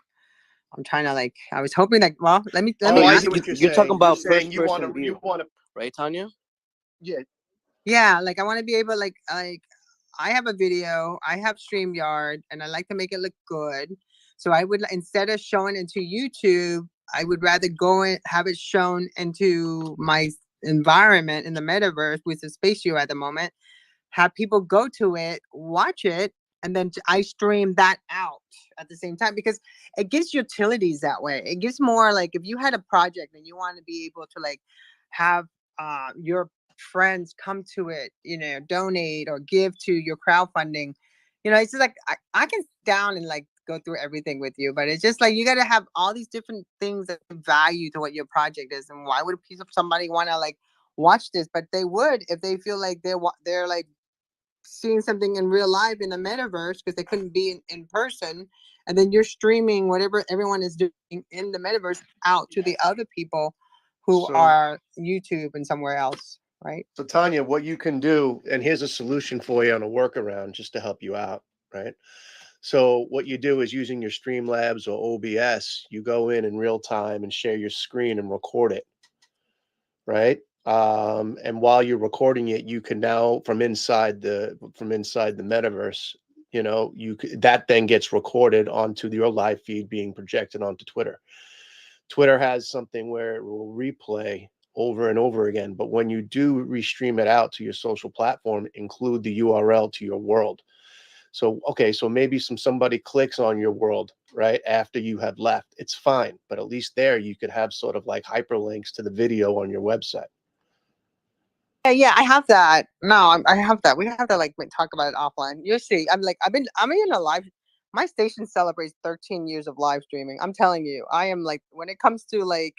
trying to like. I was hoping that. Well, let me. I see what You're talking about saying first person view, right, Tanya? Yeah. Yeah, like I want to be able like I have a video, I have StreamYard, and I like to make it look good. So I would, instead of showing into YouTube, I would rather go and have it shown into my environment in the metaverse, which is Spatio at the moment. Have people go to it, watch it, and then I stream that out at the same time because it gives utilities that way. It gives more like if you had a project and you want to be able to like have your friends come to it, donate or give to your crowdfunding. It's just like I can sit down and like go through everything with you, but it's just like you got to have all these different things that value to what your project is. And why would somebody want to like watch this? But they would if they feel like they're like seeing something in real life in the metaverse because they couldn't be in person, and then you're streaming whatever everyone is doing in the metaverse out to the other people who are YouTube and somewhere else. right? So Tanya, what you can do, and here's a solution for you on a workaround just to help you out, right? So what you do is using your Streamlabs or OBS, you go in real time and share your screen and record it, right? And while you're recording it, you can now from inside the metaverse, that then gets recorded onto your live feed being projected onto Twitter. Twitter has something where it will replay over and over again, but when you do restream it out to your social platform, include the URL to your world. So, okay, so maybe somebody clicks on your world right after you have left. It's fine, but at least there you could have sort of like hyperlinks to the video on your website. Yeah, I have that. No, I have that. We have to like talk about it offline. You'll see. I'm in a live. My station celebrates 13 years of live streaming. I'm telling you, I am like when it comes to like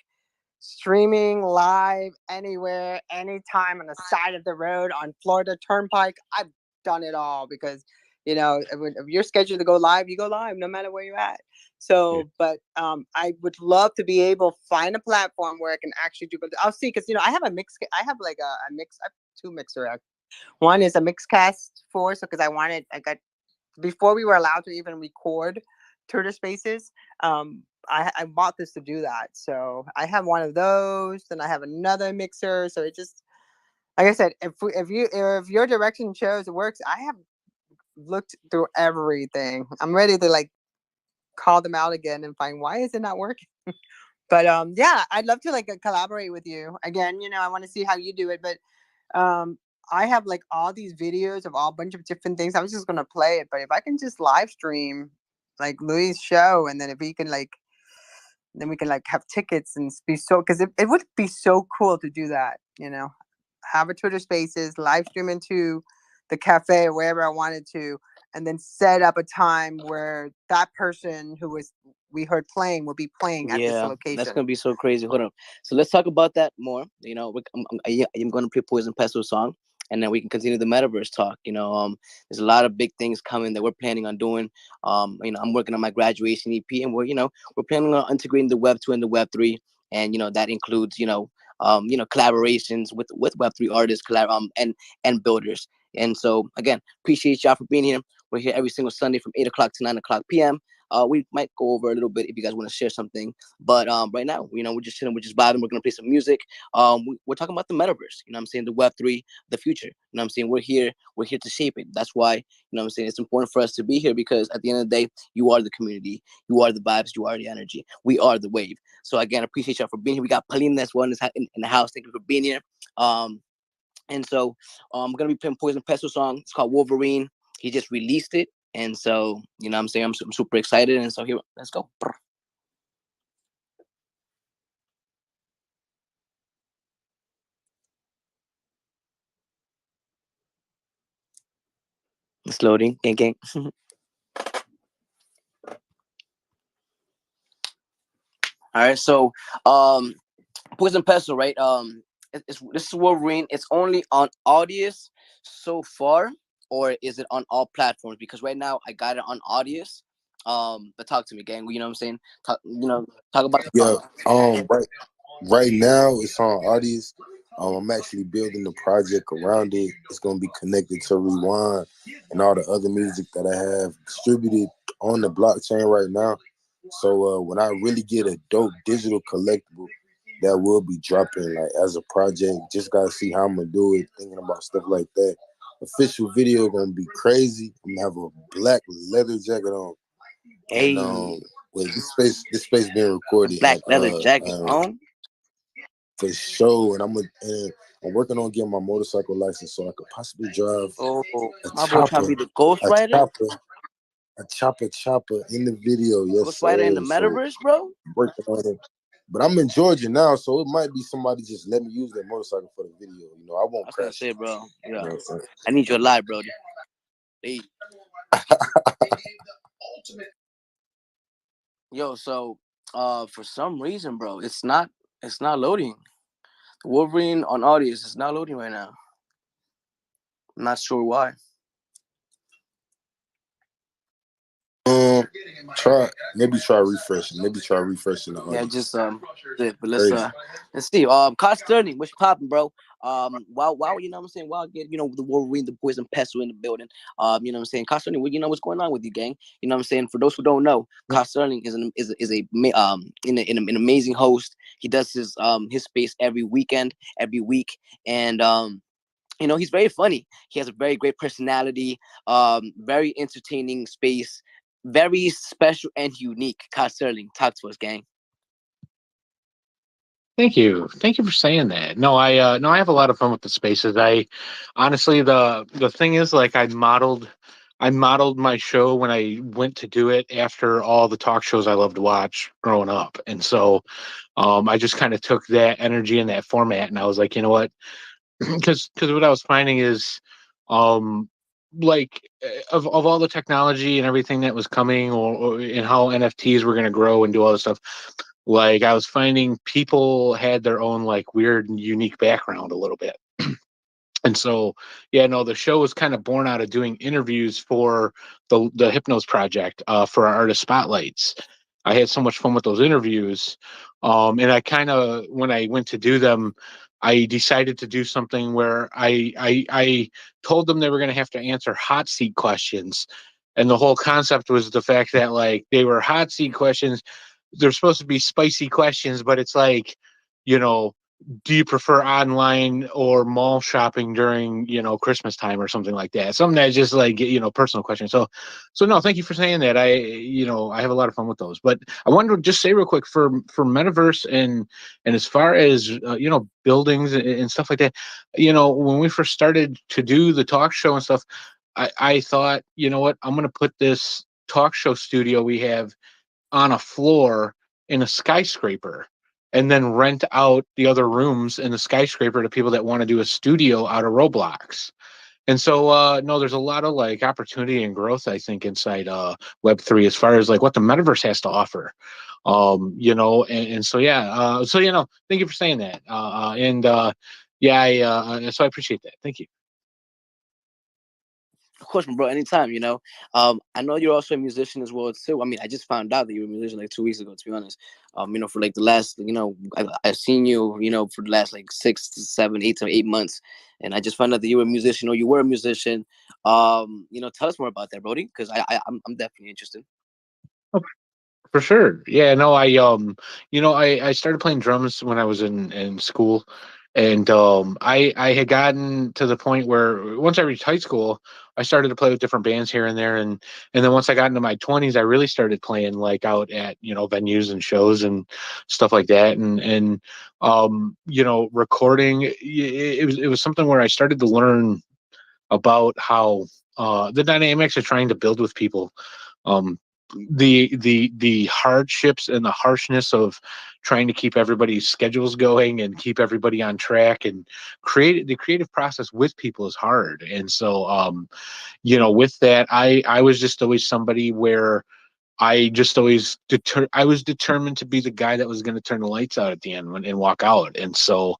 streaming live anywhere, anytime on the side of the road on Florida Turnpike. I've done it all because if you're scheduled to go live, you go live no matter where you're at. So, but I would love to be able to find a platform where I can actually do. But I'll see because I have a mix. I have like a mix. I have two mixer. One is a Mixcast 4, so because I got before we were allowed to even record Twitter Spaces. I bought this to do that. So I have one of those, then I have another mixer. So it just, like I said, if your direction shows it works, I have looked through everything. I'm ready to like call them out again and find why is it not working. But yeah, I'd love to like collaborate with you again. I want to see how you do it, but I have like all these videos of all bunch of different things. I was just gonna play it, but if I can just live stream like Louis' show, and then if he can like, then we can like have tickets and be so, because it would be so cool to do that. Have a Twitter Spaces, live stream into the cafe or wherever I wanted to, and then set up a time where that person who we heard playing will be playing at this location. That's gonna be so crazy. Hold on. So let's talk about that more. I'm gonna play Poison Pesto song, and then we can continue the metaverse talk. There's a lot of big things coming that we're planning on doing. I'm working on my graduation EP, and we're planning on integrating the Web 2 and the Web 3, and that includes collaborations with Web 3 artists, and builders. And so again, appreciate y'all for being here. We're here every single Sunday from 8 o'clock to 9 o'clock p.m. We might go over a little bit if you guys want to share something, but right now, we're just chilling, we're just vibing. We're gonna play some music. We're talking about the metaverse. I'm saying the Web3, the future. I'm saying we're here to shape it. That's why I'm saying it's important for us to be here, because at the end of the day, you are the community, you are the vibes, you are the energy, we are the wave. So again, I appreciate y'all for being here. We got Pauline that's one in the house. Thank you for being here. And so I'm gonna be playing Poison Pesto song. It's called Wolverine. He just released it. And so, I'm saying I'm super excited. And so here, let's go. It's loading. Gang, gang. All right. So, Poison Pesto, right? This is Wolverine. It's only on Audius so far, or is it on all platforms? Because right now I got it on Audius. But talk to me, gang. You know what I'm saying? Talk about it. Yeah. Right now it's on Audius. I'm actually building the project around it. It's gonna be connected to Rewind and all the other music that I have distributed on the blockchain right now. So when I really get a dope digital collectible, that will be dropping like as a project. Just gotta see how I'm gonna do it. Thinking about stuff like that. Official video gonna be crazy. I'm gonna have a black leather jacket on. Hey. And with this space being recorded. Black leather jacket on. For sure. And I'm working on getting my motorcycle license so I could possibly drive my boy trying to be the Ghost Rider. A chopper in the video. Yes, Ghost Rider in the metaverse, bro. Working on it. But I'm in Georgia now, so it might be somebody just let me use their motorcycle for the video. I won't crash. Say, bro. Yeah. I need your live, bro. Hey. Yo, so for some reason, bro, it's not loading. Wolverine on Audius is not loading right now. I'm not sure why. Try refreshing. Maybe try refreshing the Yeah, audio. just good. But Crazy. let's see. Carl Sterling, what's popping, bro? Wow, you know what I'm saying? Wow, get the Wolverine, the Poison Pestle in the building. You know what I'm saying? Carl Sterling, what's going on with you, gang? You know what I'm saying? For those who don't know, Carl Sterling is an amazing host. He does his space every weekend, every week, and he's very funny. He has a very great personality, very entertaining space, very special and unique. Carl Sterling, talk to us, gang. Thank you. Thank you for saying that. No, I have a lot of fun with the spaces. I honestly the thing is like I modeled my show when I went to do it after all the talk shows I loved to watch growing up. And so I just kind of took that energy and that format and I was like, you know what? Because what I was finding is um like of all the technology and everything that was coming or and how NFTs were going to grow and do all this stuff, like I was finding people had their own like weird and unique background a little bit. And so, yeah, no, the show was kind of born out of doing interviews for the Hypnos project for our artist spotlights. I had so much fun with those interviews, and I kind of when I went to do them, I decided to do something where I told them they were going to have to answer hot seat questions, and the whole concept was the fact that like they were hot seat questions. They're supposed to be spicy questions, but it's like, you know, do you prefer online or mall shopping during Christmas time or something like that, something that's just like personal question. So no, thank you for saying that. I have a lot of fun with those, but I wanted to just say real quick for metaverse and as far as buildings and stuff like that, when we first started to do the talk show and stuff, I thought, you know what, I'm going to put this talk show studio we have on a floor in a skyscraper and then rent out the other rooms in the skyscraper to people that want to do a studio out of Roblox. And so no, there's a lot of like opportunity and growth, I think, inside Web3 as far as like what the metaverse has to offer. And so yeah, thank you for saying that. So I appreciate that. Thank you. Of course, bro. Anytime, I know you're also a musician as well too. I mean, I just found out that you were a musician like 2 weeks ago. To be honest, for like the last, I've seen you, for the last like 6 to 7, 8 to 8 months, and I just found out that you were a musician or you were a musician. Tell us more about that, Brody, because I'm definitely interested. For sure. Yeah, no, I started playing drums when I was in school. And I had gotten to the point where once I reached high school, I started to play with different bands here and there. And then once I got into my 20s, I really started playing like out at, venues and shows and stuff like that. Recording, it was something where I started to learn about how the dynamics of trying to build with people. Um, the hardships and the harshness of trying to keep everybody's schedules going and keep everybody on track and create the creative process with people is hard. And so with that, I was just always somebody where I just always I was determined to be the guy that was going to turn the lights out at the end and walk out. And so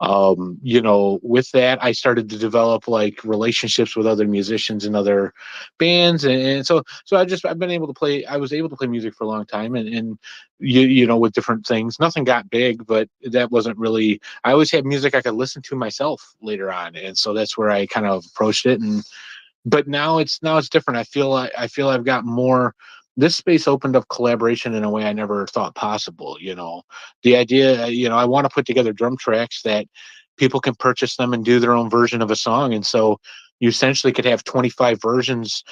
with that, I started to develop like relationships with other musicians and other bands. And so I've been able to play, I was able to play music for a long time and with different things. Nothing got big, but that wasn't really, I always had music I could listen to myself later on. And so that's where I kind of approached it. But now it's different. I feel I've got more. This space opened up collaboration in a way I never thought possible. The idea, I want to put together drum tracks that people can purchase them and do their own version of a song. And so you essentially could have 25 versions.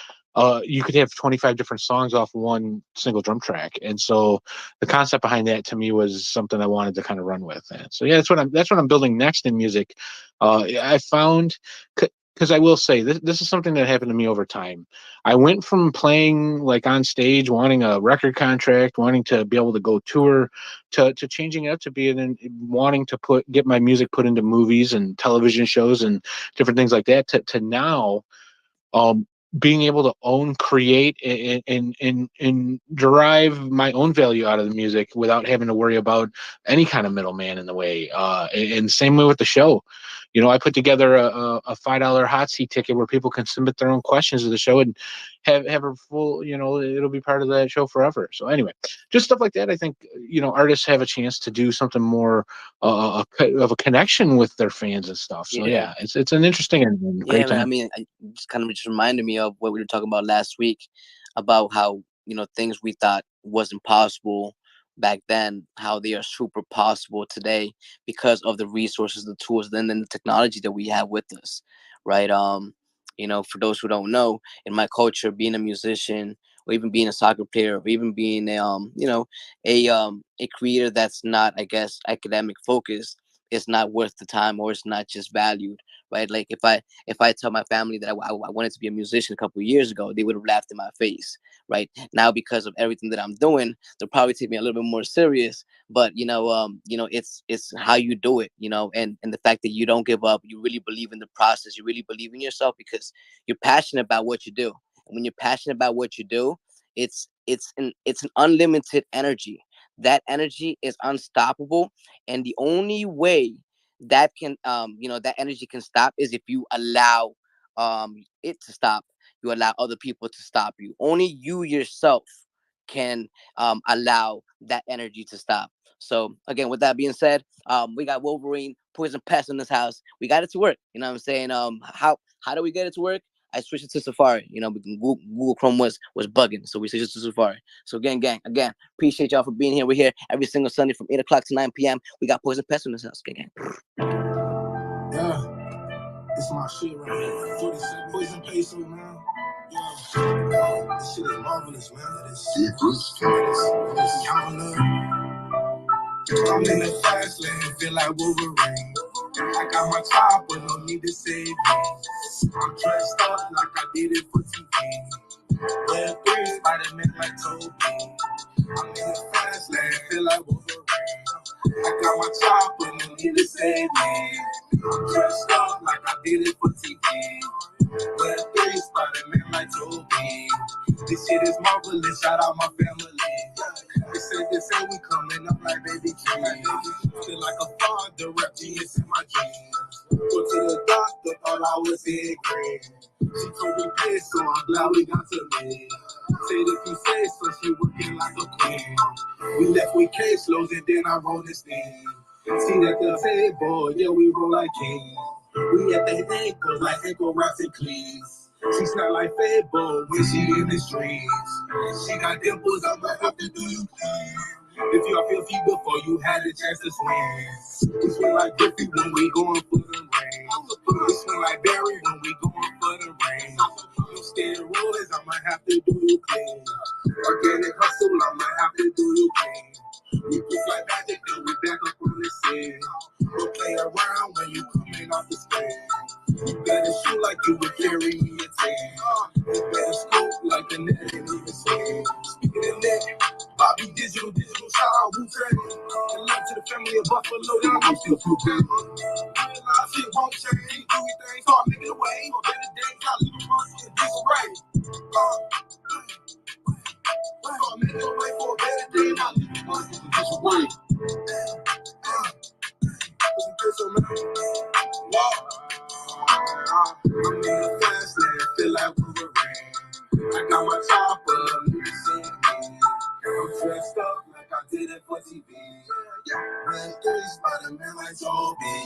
You could have 25 different songs off one single drum track. And so the concept behind that to me was something I wanted to kind of run with. And so yeah, that's what I'm building next in music. I found, because I will say this is something that happened to me over time. I went from playing like on stage, wanting a record contract, wanting to be able to go tour, to changing it up to wanting to get my music put into movies and television shows and different things like that. To now, being able to own, create, and derive my own value out of the music without having to worry about any kind of middleman in the way. And same way with the show. I put together a $5 hot seat ticket where people can submit their own questions to the show and have a full, it'll be part of that show forever. So anyway, just stuff like that. I think, artists have a chance to do something more of a connection with their fans and stuff. So yeah, it's an interesting and great time. I mean, just kind of just reminded me of what we were talking about last week about how, things we thought wasn't possible back then, how they are super possible today because of the resources, the tools, and then the technology that we have with us, right? For those who don't know, in my culture, being a musician or even being a soccer player or even being a creator that's not, I guess, academic focused, is not worth the time, or it's not just valued, right? Like if I tell my family that I wanted to be a musician a couple of years ago, they would have laughed in my face, right? Now, because of everything that I'm doing, they'll probably take me a little bit more serious. But it's how you do it, and the fact that you don't give up, you really believe in the process, you really believe in yourself because you're passionate about what you do. And when you're passionate about what you do, it's an unlimited energy. That energy is unstoppable, and the only way that can that energy can stop is if you allow it to stop. You allow other people to stop you. Only you yourself can allow that energy to stop. So again, with that being said, we got Wolverine, Poison Pest in this house. We got it to work. You know what I'm saying? How do we get it to work? I switched it to Safari. Because Google Chrome was bugging, so we switched it to Safari. So again, appreciate y'all for being here. We're here every single Sunday from 8 o'clock to 9 p.m. We got Poison Pest in this house. Gang. Yeah, it's my shit right here. 47 Poison Peso, man. Yeah, this shit is marvelous, man. This counter. I'm in the fast lane, feel like Wolverine. I got my top, but no need to save me. I'm dressed up like I did it for TV. Web3, Spider-Man like Toby. I'm in the fast lane, feel like Wolverine. I got my top, but no need to save me. I'm dressed up like I did it for TV. Web3, Spider-Man like Toby. This shit is marvelous, shout out my family. They say we coming up like baby King. Feel like a father, rap genius in my dreams. Go to the doctor, thought I was in green. She told me this, so I'm glad we got to me. Said if you say so, she working like a queen. We left with case loads and then I rolled this thing. See that the table, yeah, we roll like kings. We at the ankles like ankle rats and cleats. She's not like Fable when she in the streets. She got dimples, I'ma have to do you clean. If y'all feel feet before you had a chance to swing. We swing like Griffey when we going for the rain. We swing like Barry when we going for the rain. No steroids, I'ma have to do you clean. Organic hustle, I'ma have to do you clean. We push like magic, then we back up on the scene. Don't play around when you coming off the screen. You better shoot like you would carry me a team. You better scope like the net ain't even seen. Speaking of net, Bobby Digital, shout out Wu-Tang. And love to the family of Buffalo, y'all know still too bad. Realize shit won't change, do your thing, start making it away. Better days, y'all leave them months in disarray. Start making a way for a better day, y'all leave them months in disarray. I'm in the fast lane, feel like Wolverine. I got my chopper, you see me. I'm dressed up like I did it for TV. Red 3, Spider-Man like Toby.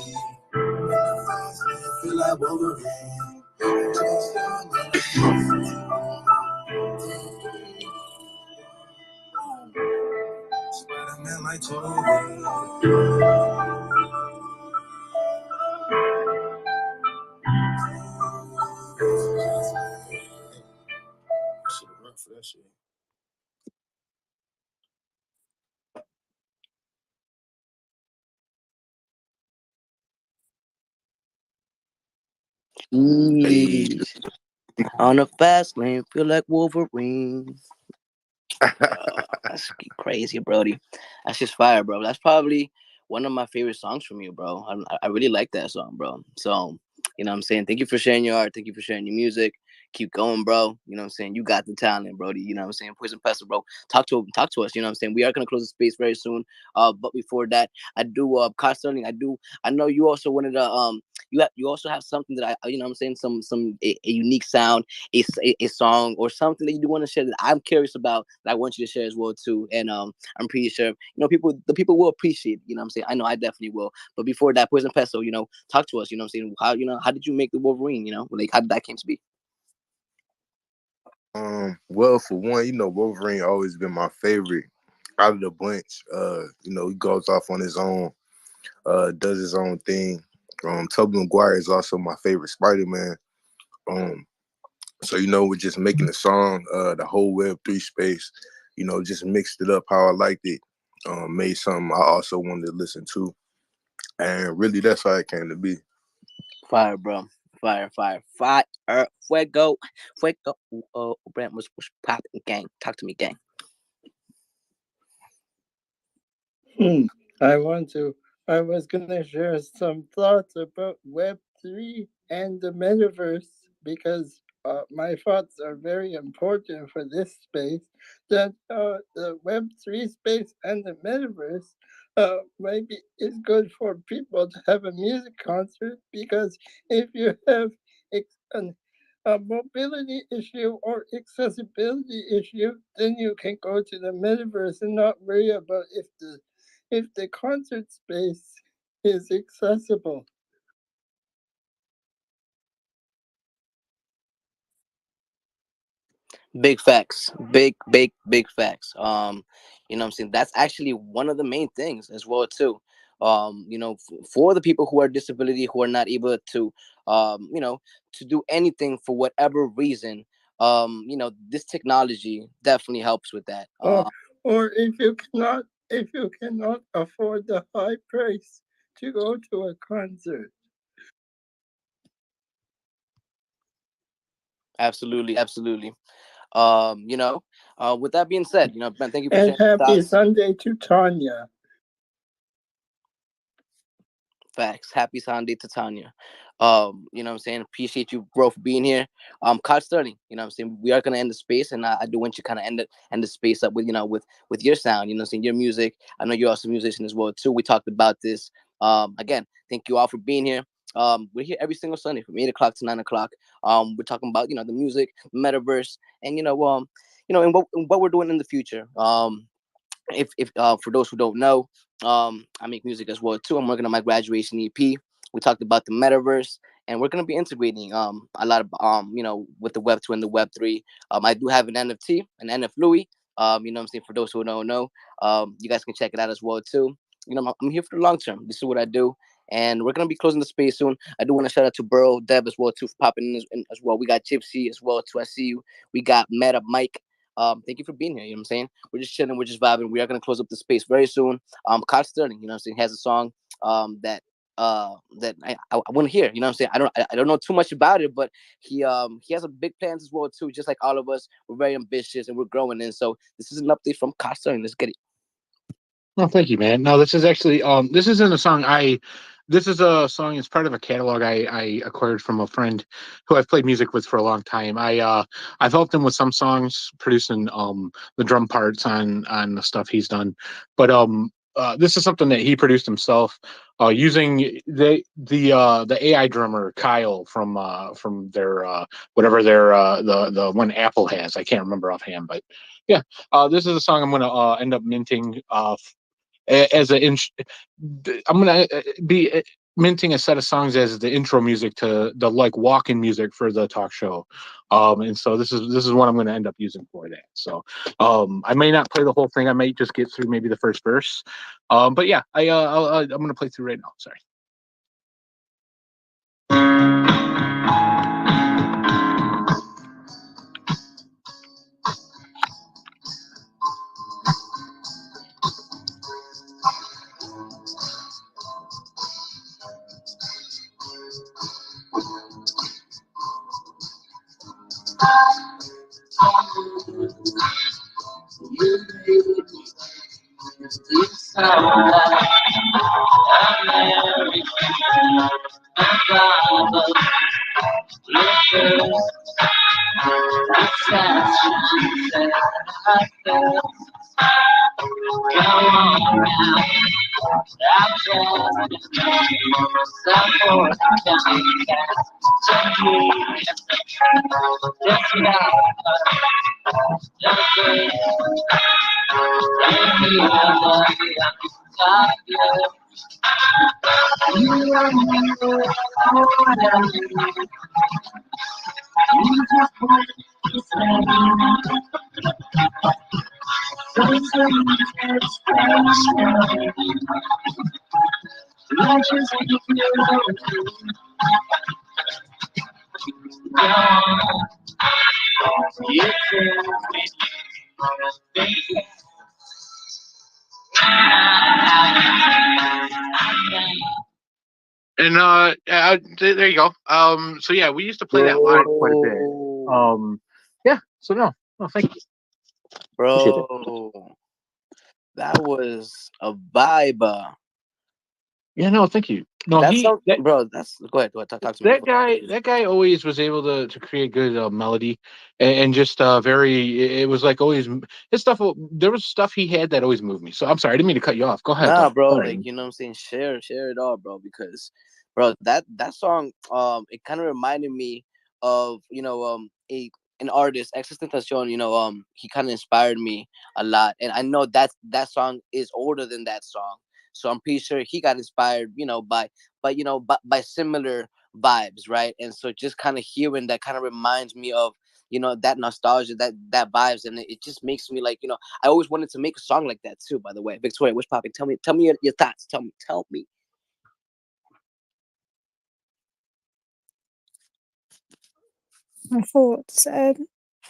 I'm in the fast lane, feel like Wolverine. I'm dressed up like Spider-Man like Toby. Should have run for that shit. On a fast lane, feel like Wolverine. That's crazy, Brody. That's just fire, bro. That's probably one of my favorite songs from you, bro. I really like that song, bro. So, you know what I'm saying? Thank you for sharing your art. Thank you for sharing your music. keep going, bro. You know what I'm saying? You got the talent, Brody. You know what I'm saying? Poison Pestle, bro. Talk to us. You know what I'm saying? We are gonna close the space very soon. But before that, I do constantly. I know you also wanted to you also have something that I you know what I'm saying, a unique sound, a song or something that you do want to share that I'm curious about that I want you to share as well too. And I'm pretty sure the people will appreciate. You know what I'm saying? I know I definitely will. But before that, Poison Pestle, talk to us. You know what I'm saying? How did you make the Wolverine? Like how did that came to be? Well, for one, Wolverine always been my favorite out of the bunch. He goes off on his own, does his own thing. Tobey Maguire is also my favorite Spider-Man. So we're just making the song, the whole Web3 space, just mixed it up how I liked it. Made something I also wanted to listen to. And really that's how it came to be. Fire, bro. Fire. Fuego. Brent was popping, gang. Talk to me, gang. I was gonna share some thoughts about Web3 and the metaverse because my thoughts are very important for this space. That the Web3 space and the metaverse maybe is good for people to have a music concert because if you have a mobility issue or accessibility issue, then you can go to the metaverse and not worry about if the concert space is accessible. Big facts. Big facts. You know what I'm saying? That's actually one of the main things as well too. For the people who are disability who are not able to to do anything for whatever reason, this technology definitely helps with that. Or if you cannot afford the high price to go to a concert. Absolutely. With that being said, Ben, thank you for And sharing your happy thoughts. Sunday to Tanya. Facts. Happy Sunday to Tanya. You know what I'm saying? Appreciate you, bro, for being here. Card Sterling, you know what I'm saying? We are gonna end the space, and I do want you to kind of end the space up with, with your sound, you know what I'm saying, your music. I know you're also a musician as well, too. We talked about this. Again, thank you all for being here. We're here every single Sunday from 8 o'clock to 9 o'clock. We're talking about, the music, metaverse, and and what we're doing in the future. If For those who don't know, I make music as well too. I'm working on my graduation EP. We talked about the metaverse, and we're gonna be integrating a lot of with the Web 2 and the Web 3. I do have an NFT, an NF Louis. You know what I'm saying? For those who don't know, you guys can check it out as well too. I'm here for the long term. This is what I do. And we're gonna be closing the space soon. I do want to shout out to Burrow, Deb as well too for popping in as well. We got Gypsy as well too. I see you. We got Meta Mike. Thank you for being here. You know what I'm saying? We're just chilling, we're just vibing. We are gonna close up the space very soon. Kyle Sterling, you know what I'm saying, has a song that I want to hear. You know what I'm saying? I don't know too much about it, but he has a big plans as well too. Just like all of us, we're very ambitious and we're growing. And so this is an update from Kyle Sterling. Let's get it. No, thank you, man. No, this is actually this isn't a song this is a song. It's part of a catalog I acquired from a friend who I've played music with for a long time. I've helped him with some songs, producing the drum parts on the stuff he's done. But this is something that he produced himself, using the AI drummer Kyle from their whatever their the one Apple has. I can't remember offhand, but yeah, this is a song I'm gonna end up minting as I'm gonna be minting a set of songs as the intro music to the like walk-in music for the talk show. And so this is what I'm gonna end up using for that. So I may not play the whole thing. I might just get through maybe the first verse. But yeah, I'm gonna play through right now. Sorry. And there you go. So yeah, we used to play that live quite a bit. Yeah. So no, thank you. Appreciate it. Bro, that was a vibe. Yeah, no, thank you. No, That's he so, that, bro. That's go ahead. Talk to me. that guy always was able to create good melody and just very. It was like always his stuff. There was stuff he had that always moved me. So I'm sorry, I didn't mean to cut you off. Go ahead, Nah, though. bro. Sorry. Like, you know what I'm saying? Share it all, bro. Because, bro, that song, it kind of reminded me of, an artist, Existential. He kind of inspired me a lot, and I know that song is older than that song. So I'm pretty sure he got inspired, by similar vibes, right? And so just kind of hearing that kind of reminds me of, that nostalgia, that vibes, and it just makes me like, I always wanted to make a song like that too. By the way, Victoria, what's popping? Tell me your thoughts. Tell me. My thoughts.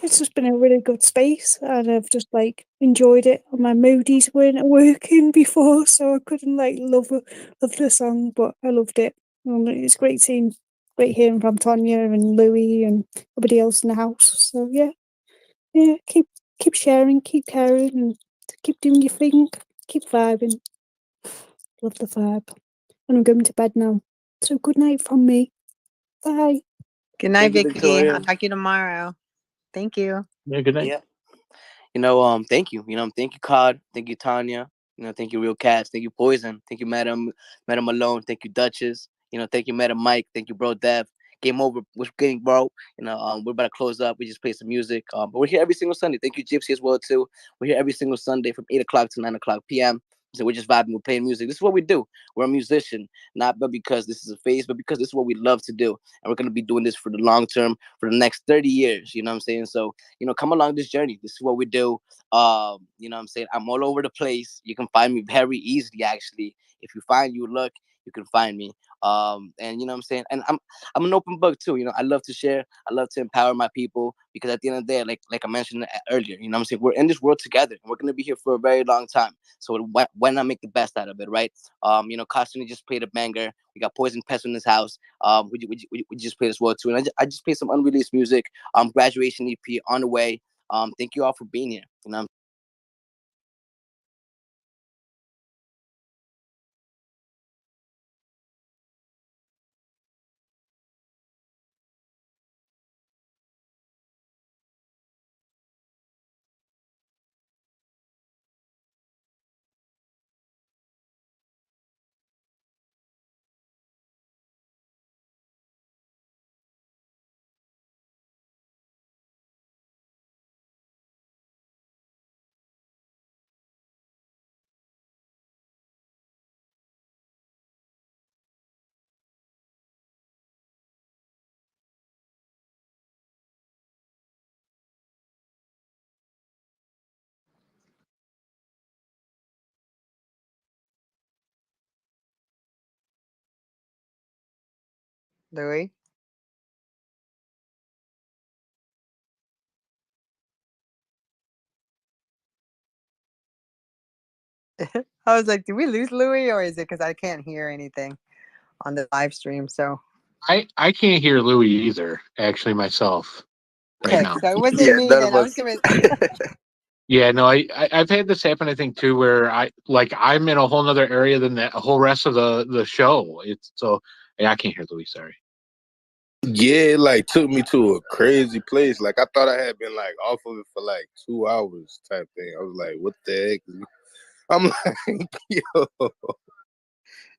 It's just been a really good space, and I've just like enjoyed it. My moodies weren't working before, so I couldn't like love the song, but I loved it. It's great hearing from Tonya and Louis and everybody else in the house. So yeah, keep sharing, keep caring, and keep doing your thing, keep vibing. Love the vibe, and I'm going to bed now. So good night from me. Bye. Good night, Thank you, Vicky. Victoria. I'll talk to you tomorrow. Thank you. Yeah, good night. Yeah. Thank you. Thank you, Cod. Thank you, Tanya. Thank you, Real Cats. Thank you, Poison. Thank you, Madam Malone. Thank you, Duchess. Thank you, Madam Mike. Thank you, Bro Dev. Game over. What's getting, bro? We're about to close up. We just play some music. But we're here every single Sunday. Thank you, Gypsy, as well too. We're here every single Sunday from 8 o'clock to 9 o'clock p.m. So we're just vibing. We're playing music. This is what we do. We're a musician, not but because this is a phase, but because this is what we love to do, and we're gonna be doing this for the long term, for the next 30 years. You know what I'm saying? So come along this journey. This is what we do. You know what I'm saying? I'm all over the place. You can find me very easily, actually. If you find you look, you can find me. And you know what I'm saying? And I'm an open book too. I love to share. I love to empower my people because at the end of the day, like I mentioned earlier, you know what I'm saying? We're in this world together and we're gonna be here for a very long time. So why not make the best out of it, right? Constantly just played a banger. We got Poison Pest in this house. We just played as well too. And I just played some unreleased music. Graduation EP on the way. Thank you all for being here. Louis. I was like, did we lose Louis, or is it because I can't hear anything on the live stream? So I can't hear Louis either. Actually, myself right okay, now. so it wasn't Yeah, me none then. of I was us. gonna. Yeah, no, I've had this happen. I think too, where I'm in a whole other area than the whole rest of the show. It's so yeah, I can't hear Louis. Sorry. Yeah, it like took me to a crazy place. Like I thought I had been like off of it for like 2 hours type thing. I was like, what the heck? I'm like, yo.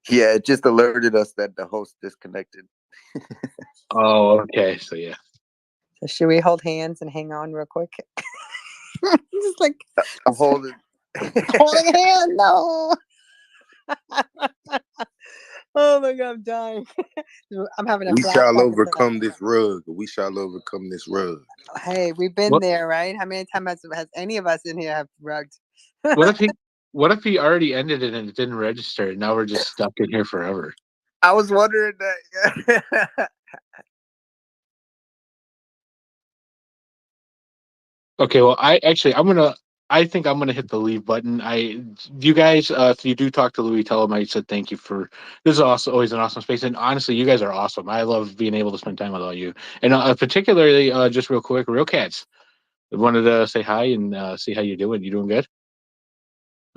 Yeah, it just alerted us that the host disconnected. Oh, okay. So yeah. So should we hold hands and hang on real quick? Just like I'm holding. holding hand. No. Oh my god, I'm dying. I'm having a We shall flashback. overcome this rug. We shall overcome this rug. Hey, we've been What? there, right? How many times has any of us in here have rugged? What if he already ended it and it didn't register? And now we're just stuck in here forever. I was wondering that. Okay, well, I think I'm gonna hit the leave button. You guys, if you do talk to Louis, tell him I said thank you for. This is also always an awesome space, and honestly, you guys are awesome. I love being able to spend time with all you, and particularly, just real quick, Real Cats. I wanted to say hi and see how you're doing. You doing good?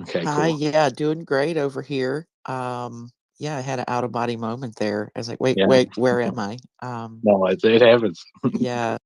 Okay, Hi, cool. yeah, doing great over here. Yeah, I had an out of body moment there. I was like, wait, Yeah. wait, where am I? No, it happens. Yeah,